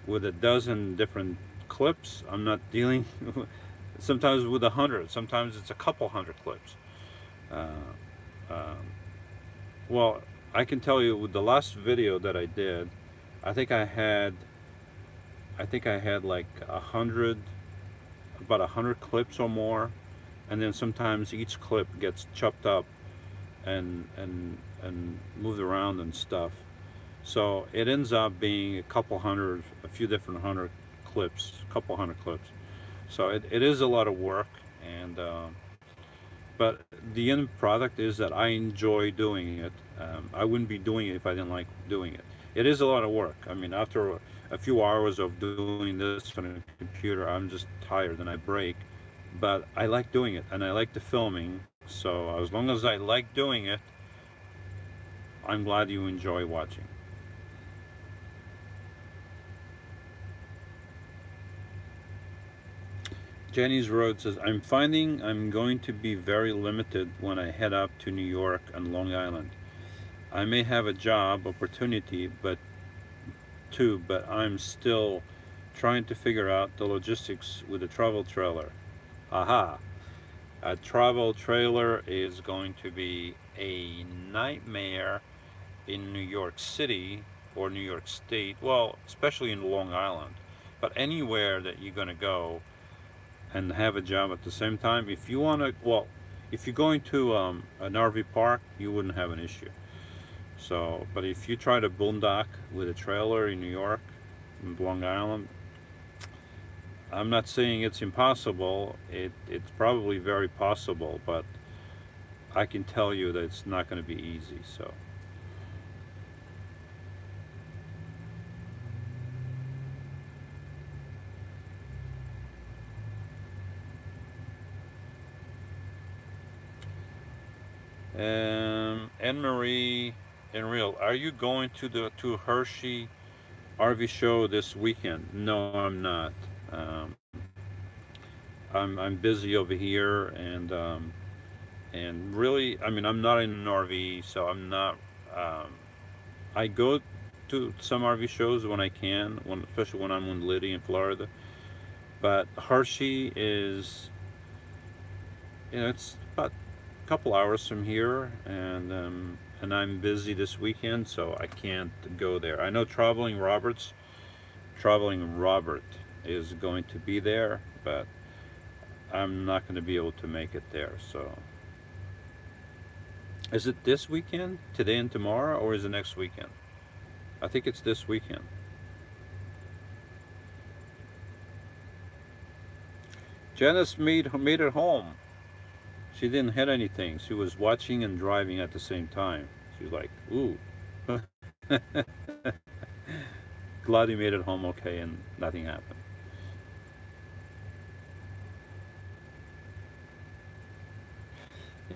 with a dozen different clips. I'm not dealing sometimes with 100. Sometimes it's a couple hundred clips. Uh, um, well, I can tell you with the last video that I did, I think I had like about 100 clips or more, and then sometimes each clip gets chopped up and moved around and stuff. So it ends up being a few different hundred clips, a couple hundred clips. So it is a lot of work, and but the end product is that I enjoy doing it. I wouldn't be doing it if I didn't like doing it. It is a lot of work. I mean, after a few hours of doing this on a computer, I'm just tired and I break. But I like doing it, and I like the filming. So as long as I like doing it, I'm glad you enjoy watching. Jenny's Road says, I'm finding I'm going to be very limited when I head up to New York and Long Island. I may have a job opportunity, but I'm still trying to figure out the logistics with a travel trailer. Aha! A travel trailer is going to be a nightmare in New York City or New York State, well, especially in Long Island, but anywhere that you're going to go and have a job at the same time. If you want to, well, if you're going to an RV park, you wouldn't have an issue. So, but if you try to boondock with a trailer in New York, in Long Island, I'm not saying it's impossible. It's probably very possible, but I can tell you that it's not going to be easy. So. Anne Marie and Real, are you going to Hershey RV show this weekend? No, I'm not. Um, I'm busy over here, and really, I mean, I'm not in an RV, so I'm not. Um, I go to some RV shows when I can, especially when I'm with Liddy in Florida. But Hershey is, it's about couple hours from here, and I'm busy this weekend, so I can't go there. I know Traveling Robert is going to be there, but I'm not going to be able to make it there. So, is it this weekend, today and tomorrow, or is it next weekend? I think it's this weekend. Janice made it home. She didn't hit anything. She was watching and driving at the same time. She was like, ooh. Glad he made it home okay and nothing happened.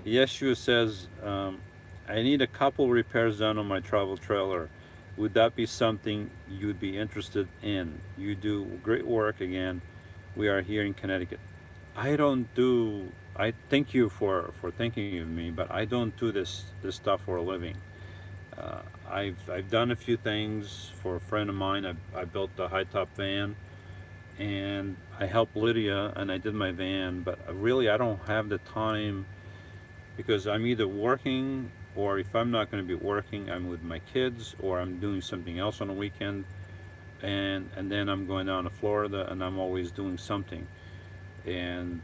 Yeshua says, I need a couple repairs done on my travel trailer. Would that be something you'd be interested in? You do great work again. We are here in Connecticut. I don't do. I thank you for thinking of me, but I don't do this stuff for a living. I've done a few things for a friend of mine. I built a high top van, and I helped Lydia, and I did my van. But really, I don't have the time because I'm either working, or if I'm not going to be working, I'm with my kids, or I'm doing something else on a weekend, and then I'm going down to Florida, and I'm always doing something. And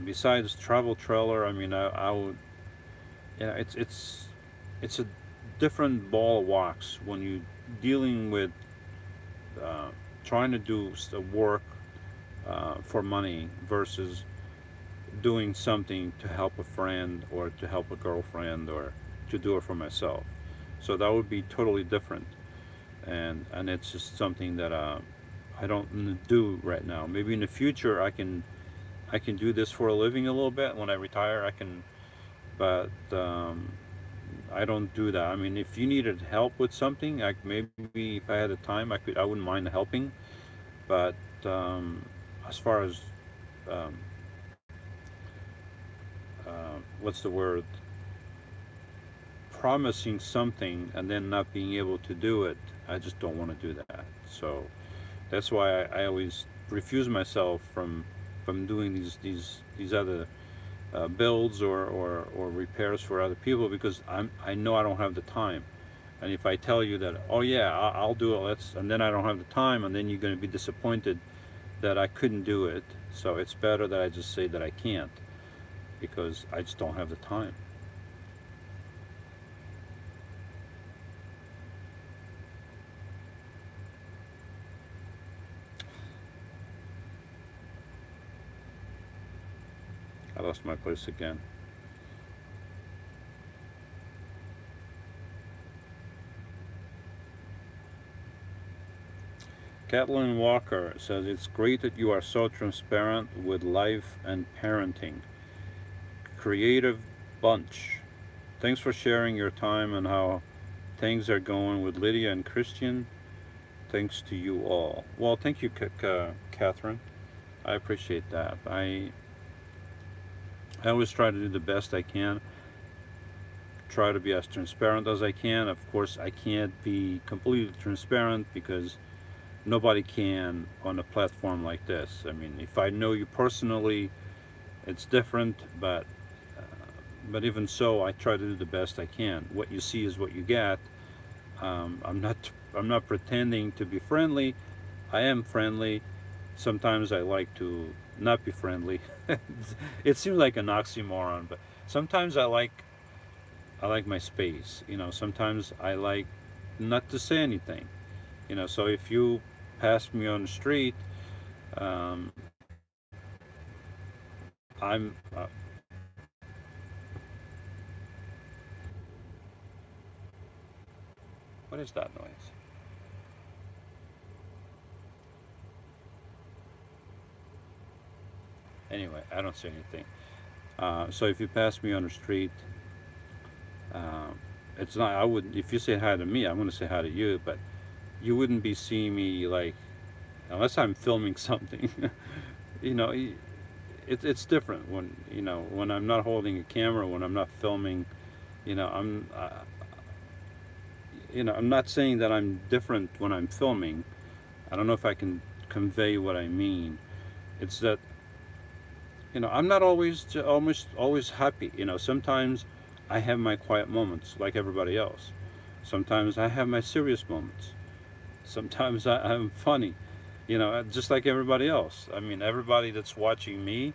besides travel trailer, I mean, I would, yeah, it's a different ball of wax when you dealing with uh, trying to do work for money versus doing something to help a friend or to help a girlfriend or to do it for myself. So that would be totally different, and it's just something that I don't do right now. Maybe in the future I can do this for a living a little bit. When I retire, I can, but I don't do that. I mean, if you needed help with something, maybe if I had the time, I wouldn't mind helping. But as far as um, what's the word? Promising something and then not being able to do it, I just don't want to do that. So that's why I always refuse myself from doing these other builds or repairs for other people because I know I don't have the time. And if I tell you that, oh yeah, I'll do it, and then I don't have the time, and then you're going to be disappointed that I couldn't do it. So it's better that I just say that I can't because I just don't have the time. I lost my place again. Kathleen Walker says, it's great that you are so transparent with life and parenting. Creative bunch. Thanks for sharing your time and how things are going with Lydia and Christian. Thanks to you all. Well, thank you, Catherine. I appreciate that. I always try to do the best I can. Try to be as transparent as I can. Of course, I can't be completely transparent because nobody can on a platform like this. I mean, if I know you personally, it's different, but even so, I try to do the best I can. What you see is what you get. I'm not pretending to be friendly. I am friendly. Sometimes I like to not be friendly. It seems like an oxymoron, but sometimes I like my space. You know, sometimes I like not to say anything. You know, so if you pass me on the street, um, I'm. What is that noise? Anyway, I don't say anything. So if you pass me on the street, um, it's not. I would. If you say hi to me, I'm going to say hi to you. But you wouldn't be seeing me like unless I'm filming something. You know, it's different when when I'm not holding a camera, when I'm not filming. You know, I'm not saying that I'm different when I'm filming. I don't know if I can convey what I mean. It's that I'm not almost always happy. Sometimes I have my quiet moments like everybody else. Sometimes I have my serious moments. Sometimes I'm funny, just like everybody else. I mean, everybody that's watching me,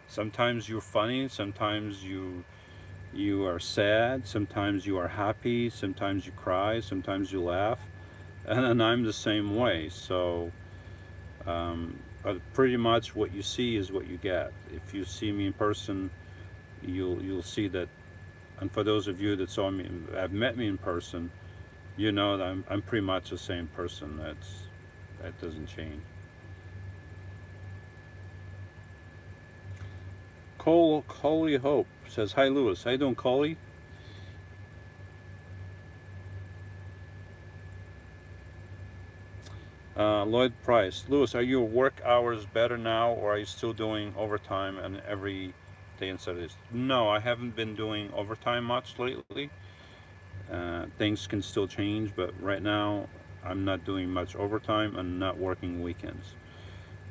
sometimes you're funny, sometimes you are sad, sometimes you are happy, sometimes you cry, sometimes you laugh, and I'm the same way. So pretty much what you see is what you get. If you see me in person, you'll see that. And for those of you that saw me, have met me in person, you know that I'm pretty much the same person. That doesn't change. Coley Hope says, "Hi Lewis, how you doing, Coley?" Lloyd Price, Lewis, are your work hours better now, or are you still doing overtime and every day instead of this? No, I haven't been doing overtime much lately. Things can still change, but right now I'm not doing much overtime and not working weekends.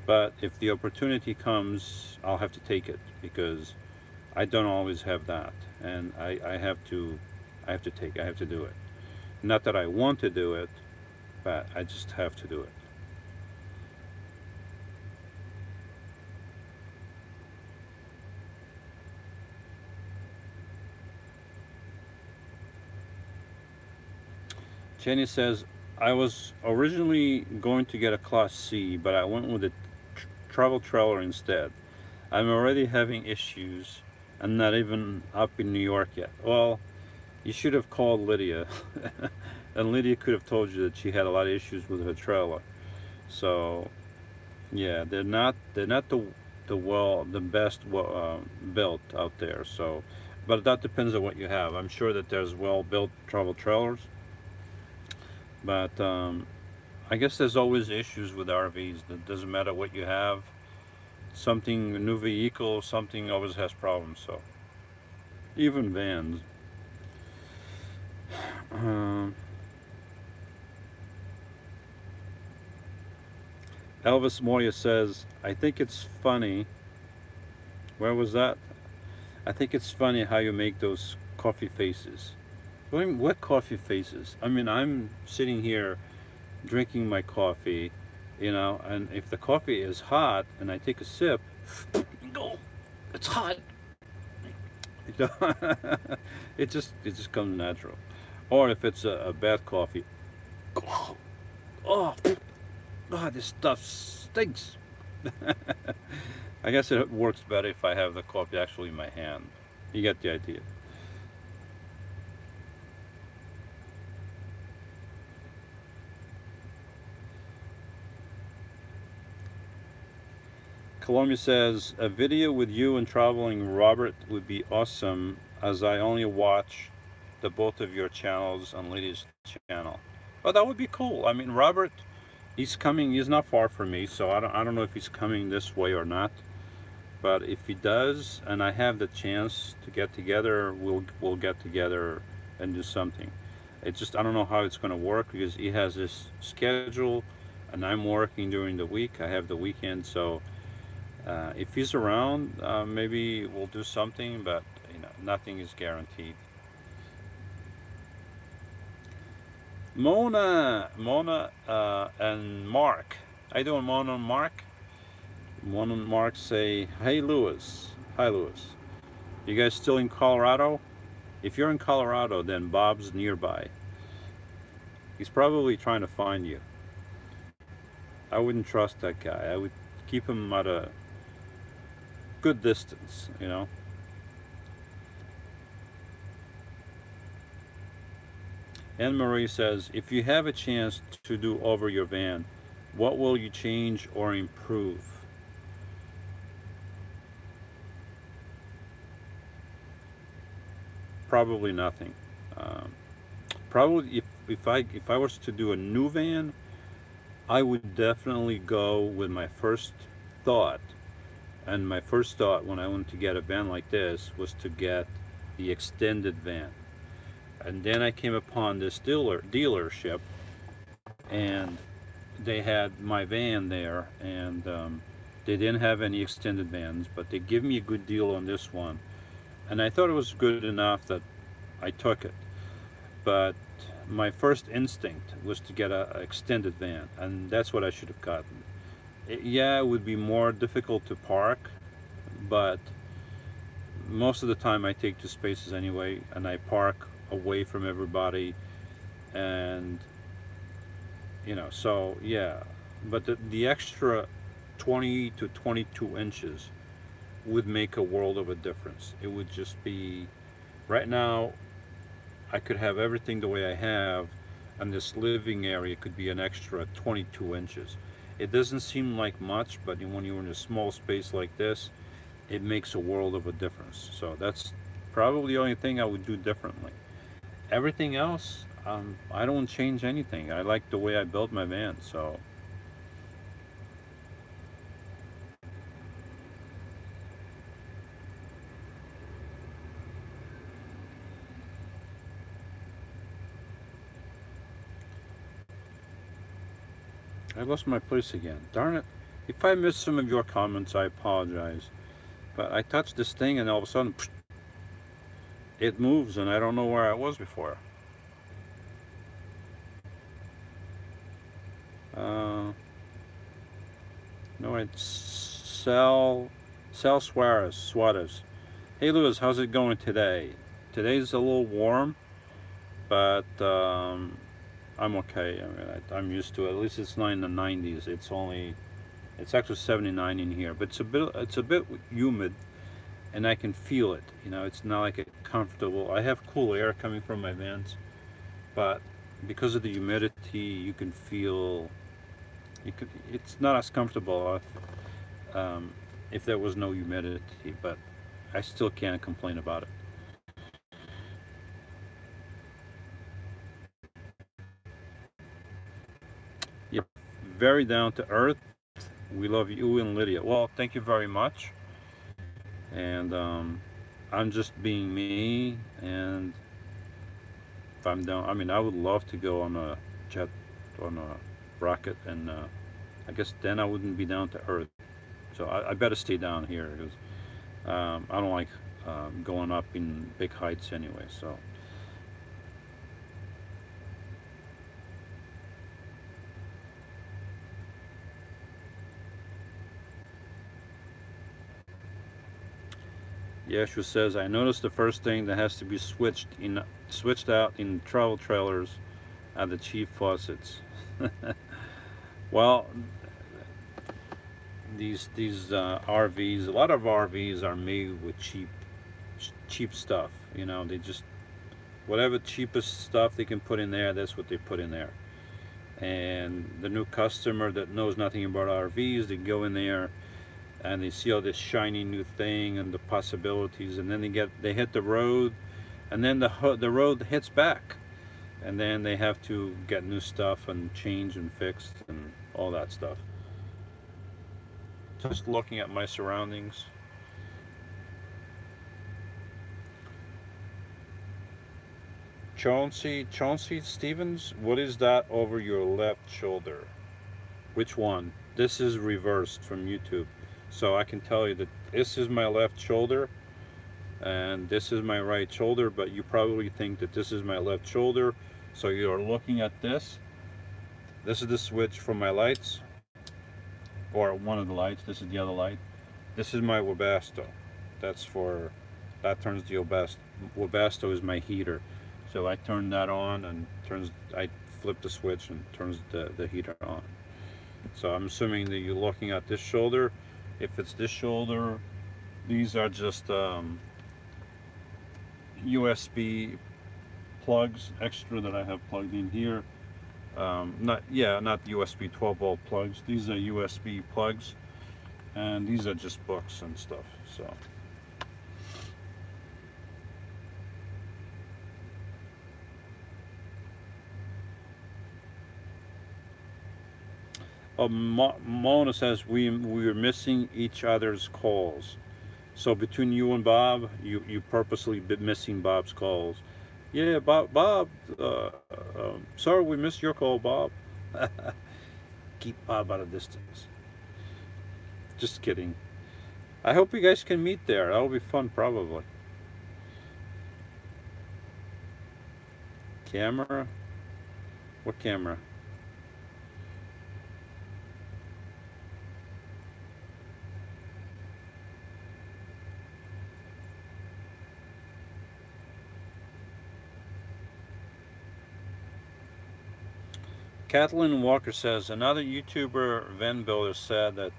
But if the opportunity comes, I'll have to take it because I don't always have that, and I have to, I have to do it. Not that I want to do it, but I just have to do it. Jenny says, I was originally going to get a Class C, but I went with a travel trailer instead. I'm already having issues. I'm not even up in New York yet. Well, you should have called Lydia, and Lydia could have told you that she had a lot of issues with her trailer. So, yeah, they're not the best built out there. So, but that depends on what you have. I'm sure that there's well built travel trailers, but I guess there's always issues with RVs. It doesn't matter what you have. Something, a new vehicle, something always has problems. So even vans. Um, Elvis Moya says, I think it's funny. Where was that? I think it's funny how you make those coffee faces. What coffee faces? I mean, I'm sitting here drinking my coffee, and if the coffee is hot and I take a sip, go, it's hot. You know, it just comes natural. Or if it's a bad coffee, oh, oh, this stuff stinks. I guess it works better if I have the coffee actually in my hand. You get the idea. Columbia says, a video with you and traveling Robert would be awesome, as I only watch the both of your channels on Lydia's channel. Oh, that would be cool. I mean, Robert, he's coming, he's not far from me, so I don't know if he's coming this way or not. But if he does, and I have the chance to get together, we'll get together and do something. It just, I don't know how it's going to work because he has this schedule, and I'm working during the week. I have the weekend, so if he's around, maybe we'll do something, but nothing is guaranteed. Mona, and Mark. How you doing, Mona and Mark? Mona and Mark say, "Hey, Lewis. Hi, Lewis. You guys still in Colorado? If you're in Colorado, then Bob's nearby. He's probably trying to find you. I wouldn't trust that guy. I would keep him at a good distance. Anne Marie says, if you have a chance to do over your van, what will you change or improve? Probably nothing. Probably if I was to do a new van, I would definitely go with my first thought. And my first thought when I wanted to get a van like this was to get the extended van. And then I came upon this dealership, and they had my van there, and they didn't have any extended vans, but they gave me a good deal on this one, and I thought it was good enough that I took it. But my first instinct was to get a extended van, and that's what I should have gotten. Yeah, it would be more difficult to park, but most of the time I take two spaces anyway, and I park away from everybody, and so yeah. But the extra 20 to 22 inches would make a world of a difference. It would just be, right now, I could have everything the way I have, and this living area could be an extra 22 inches. It doesn't seem like much, but when you're in a small space like this, it makes a world of a difference. So that's probably the only thing I would do differently. Everything else, I don't change anything. I like the way I build my van. So I lost my place again. Darn it. If I missed some of your comments, I apologize. But I touched this thing and all of a sudden, it moves and I don't know where I was before. Uh, no, it's Sal Suarez. Hey Lewis, how's it going today? Today's a little warm, but I'm okay. I mean, I'm used to it. At least it's not in the 90s. It's actually 79 in here, but it's a bit humid, and I can feel it. You know, it's not like a comfortable. I have cool air coming from my vents, but because of the humidity, you can feel. It's not as comfortable if there was no humidity, but I still can't complain about it. Yep, very down to earth. We love you and Lydia. Well, thank you very much. And I'm just being me. And if I'm down, I mean, I would love to go on a jet, on a rocket, and I guess then I wouldn't be down to earth. So I better stay down here because I don't like going up in big heights anyway. So. Yeshua says, I noticed the first thing that has to be switched out in travel trailers are the cheap faucets. Well, these RVs, a lot of RVs are made with cheap stuff. You know, they just whatever cheapest stuff they can put in there, that's what they put in there. And the new customer that knows nothing about RVs, they go in there and they see all this shiny new thing and the possibilities, and then they hit the road, and then the road hits back, and then they have to get new stuff and change and fix and all that stuff. Just looking at my surroundings. Chauncey Stevens, what is that over your left shoulder? Which one? This is reversed from YouTube. So I can tell you that this is my left shoulder and this is my right shoulder, but you probably think that this is my left shoulder. So you're looking at this. This is the switch for my lights, or one of the lights. This is the other light. This is my Webasto. That turns the Webasto. Webasto is my heater. So I turn that on and I flip the switch and turns the heater on. So I'm assuming that you're looking at this shoulder. If it's this shoulder, these are just USB plugs extra that I have plugged in here. Not USB 12 volt plugs. These are USB plugs, and these are just books and stuff. So. Oh, Mona says we're missing each other's calls. So between you and Bob, you purposely been missing Bob's calls. Yeah, Bob. Sorry we missed your call, Bob. Keep Bob at a distance. Just kidding. I hope you guys can meet there. That'll be fun, probably. Camera? What camera? Kathleen Walker says, another YouTuber van builder said that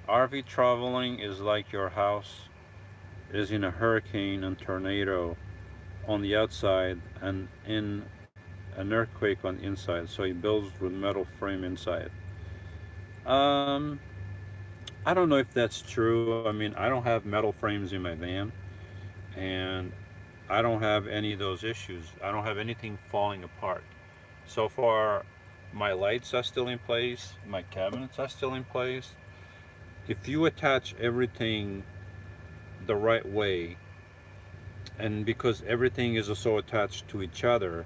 RV traveling is like your house is in a hurricane and tornado on the outside and in an earthquake on the inside. So he builds with metal frame inside. Um, I don't know if that's true. I mean, I don't have metal frames in my van, and I don't have any of those issues. I don't have anything falling apart. So far, my lights are still in place, my cabinets are still in place. If you attach everything the right way, and because everything is also attached to each other,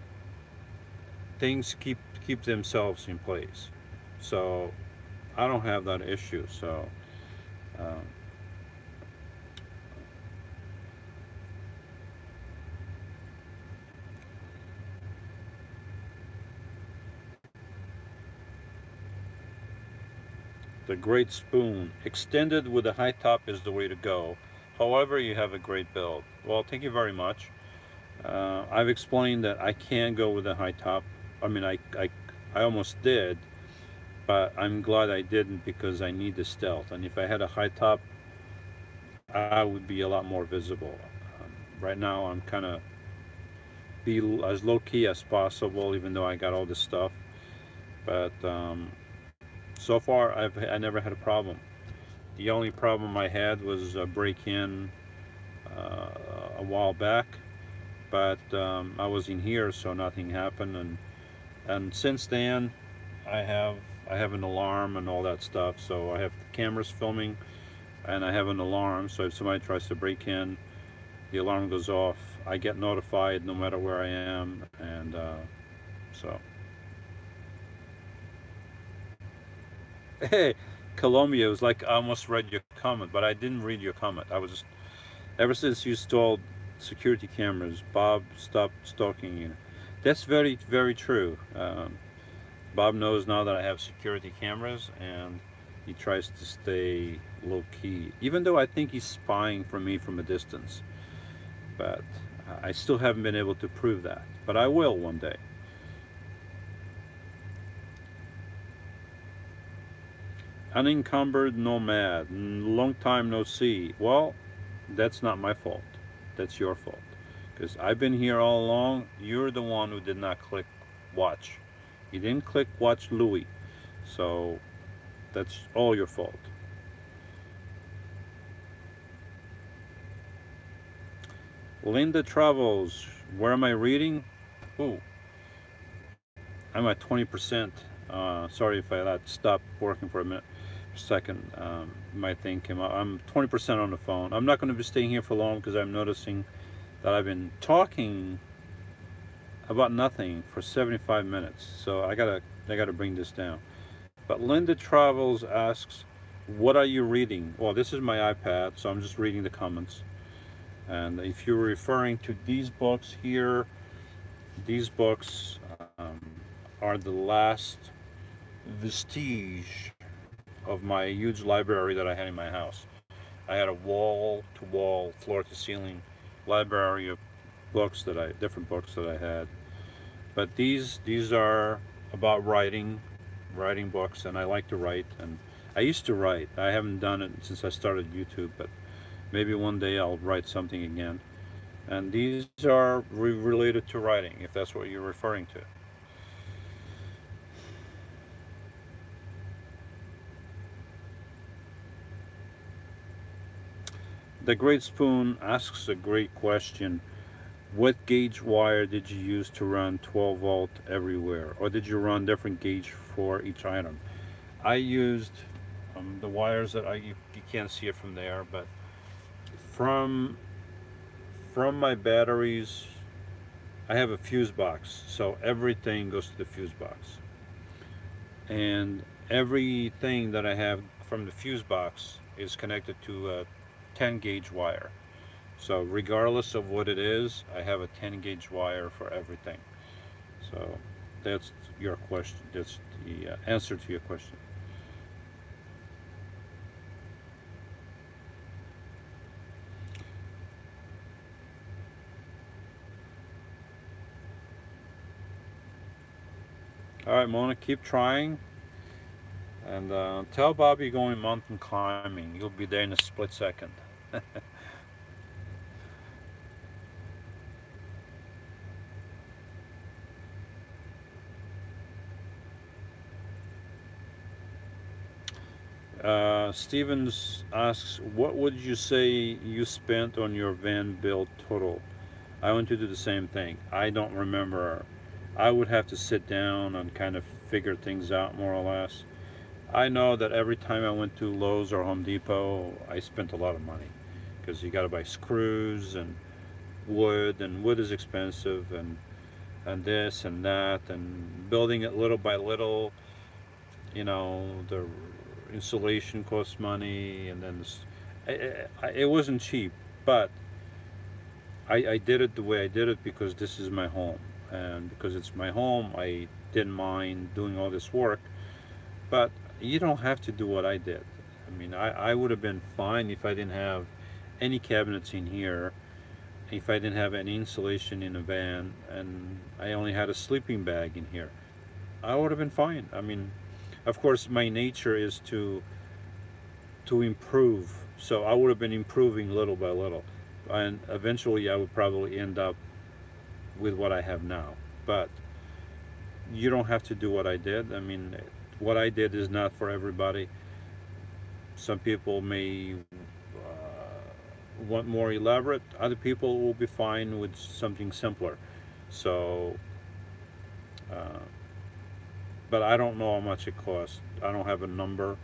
things keep themselves in place. So I don't have that issue. So um, the great spoon extended with a high top is the way to go. However, you have a great build. Well, thank you very much. I've explained that I can go with a high top. I mean, I almost did, but I'm glad I didn't because I need the stealth. And if I had a high top, I would be a lot more visible. Right now, I'm kind of be as low key as possible, even though I got all this stuff. But so far, I never had a problem. The only problem I had was a break-in a while back, but I was in here, so nothing happened. And since then, I have I have an alarm and all that stuff. So I have cameras filming, and I have an alarm. So if somebody tries to break in, the alarm goes off. I get notified no matter where I am, and so. Hey, Colombia, it was like I almost read your comment, but I didn't read your comment. I was just, ever since you installed security cameras, Bob stopped stalking you. That's very true. Bob knows now that I have security cameras, and he tries to stay low key, even though I think he's spying for me from a distance. But I still haven't been able to prove that. But I will one day. Unencumbered nomad, long time no see. Well, that's not my fault. That's your fault. Because I've been here all along. You're the one who did not click watch. You didn't click watch Louis. So that's all your fault. Linda Travels. Where am I reading? Ooh, I'm at 20%. Sorry if I stopped working for a minute. Second, my thing came up. I'm 20% on the phone. I'm not going to be staying here for long because I'm noticing that I've been talking about nothing for 75 minutes. So I gotta bring this down. But Linda Travels asks, "What are you reading?" Well, this is my iPad, so I'm just reading the comments. And if you're referring to these books here, these books are the last vestige of my huge library that I had in my house. I had a wall-to-wall, floor-to-ceiling library of different books that I had. But these are about writing books, and I like to write. And I used to write. I haven't done it since I started YouTube, but maybe one day I'll write something again. And these are related to writing, if that's what you're referring to. The Great Spoon asks a great question. What gauge wire did you use to run 12 volt everywhere? Or did you run different gauge for each item? I used the wires that you can't see it from there, but from my batteries, I have a fuse box, so everything goes to the fuse box. And everything that I have from the fuse box is connected to a 10 gauge wire. So regardless of what it is, I have a 10 gauge wire for everything. So that's your question. That's the answer to your question. All right, Mona, keep trying. And tell Bobby you're going mountain climbing. You'll be there in a split second. Stevens asks, what would you say you spent on your van build total? I went to do the same thing. I don't remember. I would have to sit down and kind of figure things out more or less. I know that every time I went to Lowe's or Home Depot, I spent a lot of money because you got to buy screws and wood is expensive, and this and that, and building it little by little. The insulation costs money, and then it wasn't cheap, but I did it the way I did it because this is my home, and because it's my home, I didn't mind doing all this work. But you don't have to do what I did. I mean, I would have been fine if I didn't have any cabinets in here, if I didn't have any insulation in the van, and I only had a sleeping bag in here. I would have been fine. I mean, of course, my nature is to improve, so I would have been improving little by little, and eventually I would probably end up with what I have now. But you don't have to do what I did. I mean, what I did is not for everybody. Some people may want more elaborate. Other people will be fine with something simpler. So, uh, but I don't know how much it costs. I don't have a number.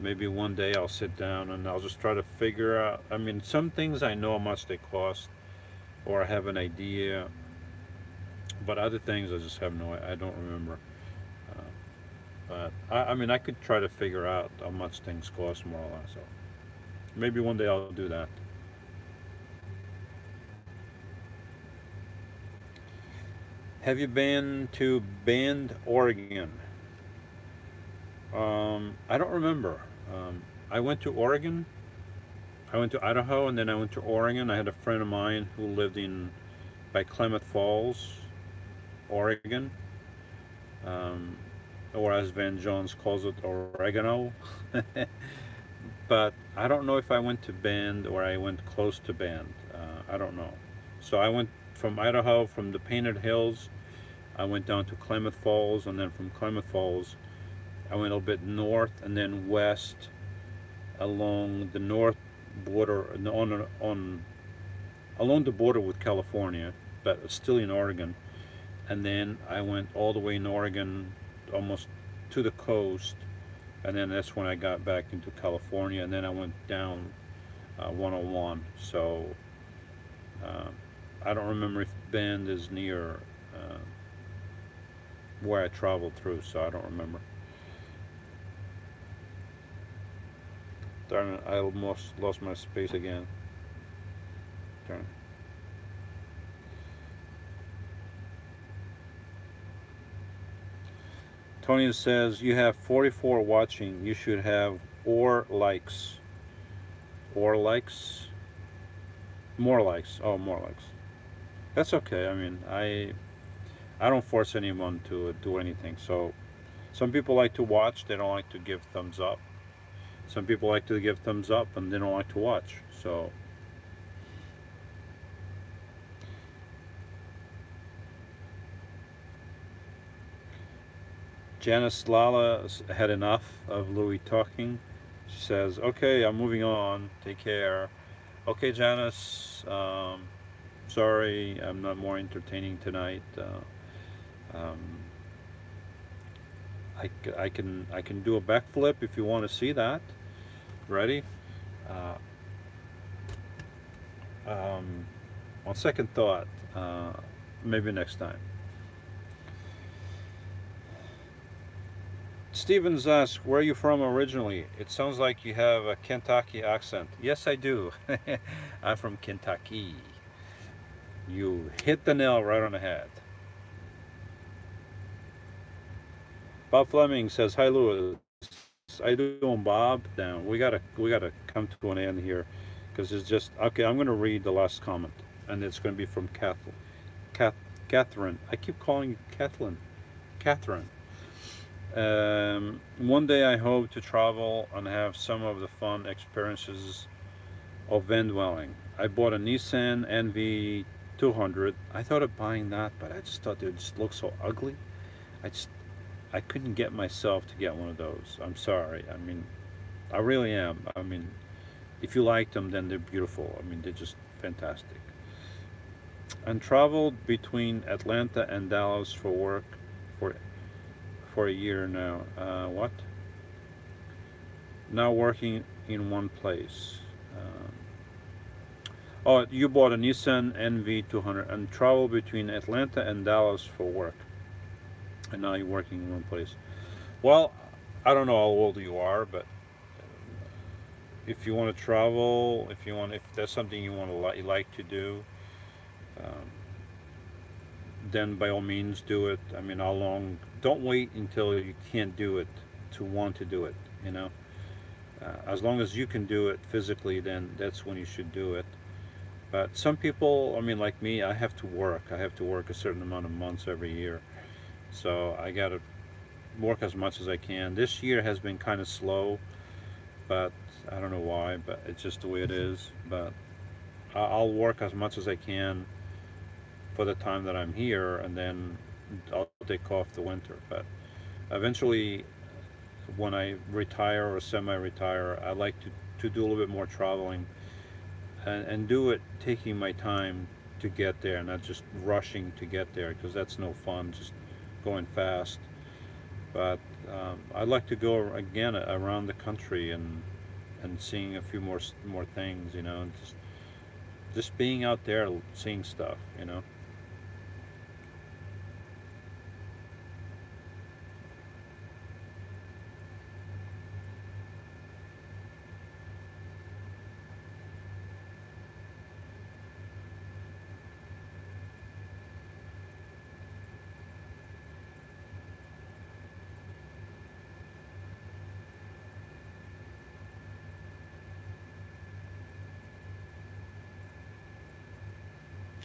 Maybe one day I'll sit down and I'll just try to figure out. I mean, some things I know how much they cost, or I have an idea. But other things I just have I don't remember. Uh, but I mean, I could try to figure out how much things cost more or less. So maybe one day I'll do that. Have you been to Bend, Oregon? I don't remember. I went to Oregon. I went to Idaho, and then I went to Oregon. I had a friend of mine who lived in by Klamath Falls, Oregon, um, or as Van Jones calls it, oregano. But I don't know if I went to Bend or I went close to Bend. I don't know. So I went from Idaho, from the Painted Hills. I went down to Klamath Falls, and then from Klamath Falls, I went a little bit north and then west along the north border on along the border with California, but still in Oregon. And then I went all the way in Oregon, almost to the coast, and then that's when I got back into California, and then I went down 101. So uh, I don't remember if Bend is near where I traveled through, so I don't remember. Darn it, I almost lost my space again. Darn it. Tony says you have 44 watching. You should have or likes. Or likes? More likes. Oh, more likes. That's okay. I mean, I don't force anyone to do anything. So some people like to watch, they don't like to give thumbs up. Some people like to give thumbs up and they don't like to watch. So Janice Lala had enough of Louis talking. She says, okay, I'm moving on. Take care. Okay, Janice, sorry, I'm not more entertaining tonight. Um, I can do a backflip if you want to see that. Ready? Uh, um, on second thought, maybe next time. Stevens asks, where are you from originally? It sounds like you have a Kentucky accent. Yes, I do. I'm from Kentucky. You hit the nail right on the head. Bob Fleming says, hi, Louis. How you doing, Bob? Now we gotta come to an end here, because it's just okay. I'm gonna read the last comment, and it's gonna be from Catherine. I keep calling you Kathleen. Catherine. One day I hope to travel and have some of the fun experiences of van dwelling. I bought a Nissan NV 200. I thought of buying that, but I just thought it just looked so ugly. I just I couldn't get myself to get one of those. I'm sorry. I mean, I really am. I mean, if you like them, then they're beautiful. I mean, they're just fantastic. And traveled between Atlanta and Dallas for work for a year now. What? Now working in one place. Um, oh, you bought a Nissan NV 200 and traveled between Atlanta and Dallas for work, and now you're working in one place. Well, I don't know how old you are, but if you want to travel, if that's something you want to you like to do, um, then by all means do it. I mean, how long? Don't wait until you can't do it to want to do it. You know, as long as you can do it physically, then that's when you should do it. But some people, I mean, like me, I have to work. I have to work a certain amount of months every year, so I gotta work as much as I can. This year has been kind of slow, but I don't know why. But it's just the way it is. But I'll work as much as I can for the time that I'm here, and then I'll take off the winter. But eventually, when I retire or semi-retire, I like to do a little bit more traveling and do it taking my time to get there, not just rushing to get there because that's no fun, just going fast. But I'd like to go again around the country and seeing a few more things, you know, and just being out there, seeing stuff, you know.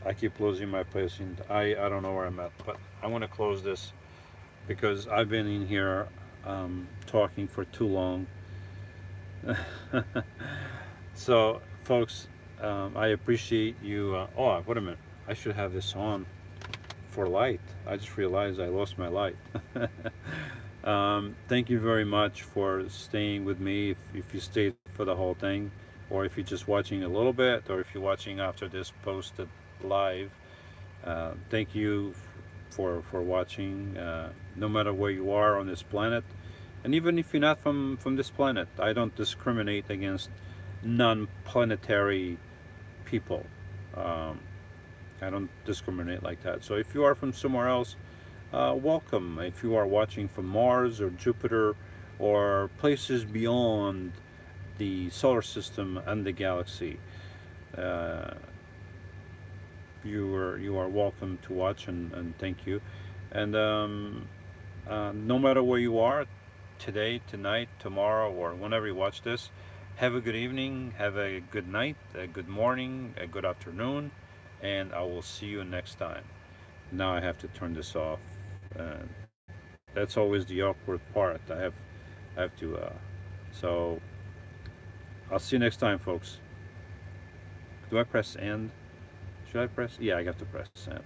I keep losing my place, and I don't know where I'm at, but I want to close this because I've been in here talking for too long. So, folks, I appreciate you. Oh, wait a minute. I should have this on for light. I just realized I lost my light. Thank you very much for staying with me. If you stayed for the whole thing, or if you're just watching a little bit, or if you're watching after this posted live, thank you for watching. No matter where you are on this planet, and even if you're not from this planet, I don't discriminate against non-planetary people. Um, I don't discriminate like that. So if you are from somewhere else, welcome. If you are watching from Mars or Jupiter or places beyond the solar system and the galaxy, uh, you are welcome to watch and thank you. And no matter where you are, today, tonight, tomorrow, or whenever you watch this, have a good evening, have a good night, a good morning, a good afternoon, and I will see you next time. Now I have to turn this off. Uh, that's always the awkward part. I have to. So I'll see you next time, folks. Do I press end? Should I press? Yeah, I got to press end.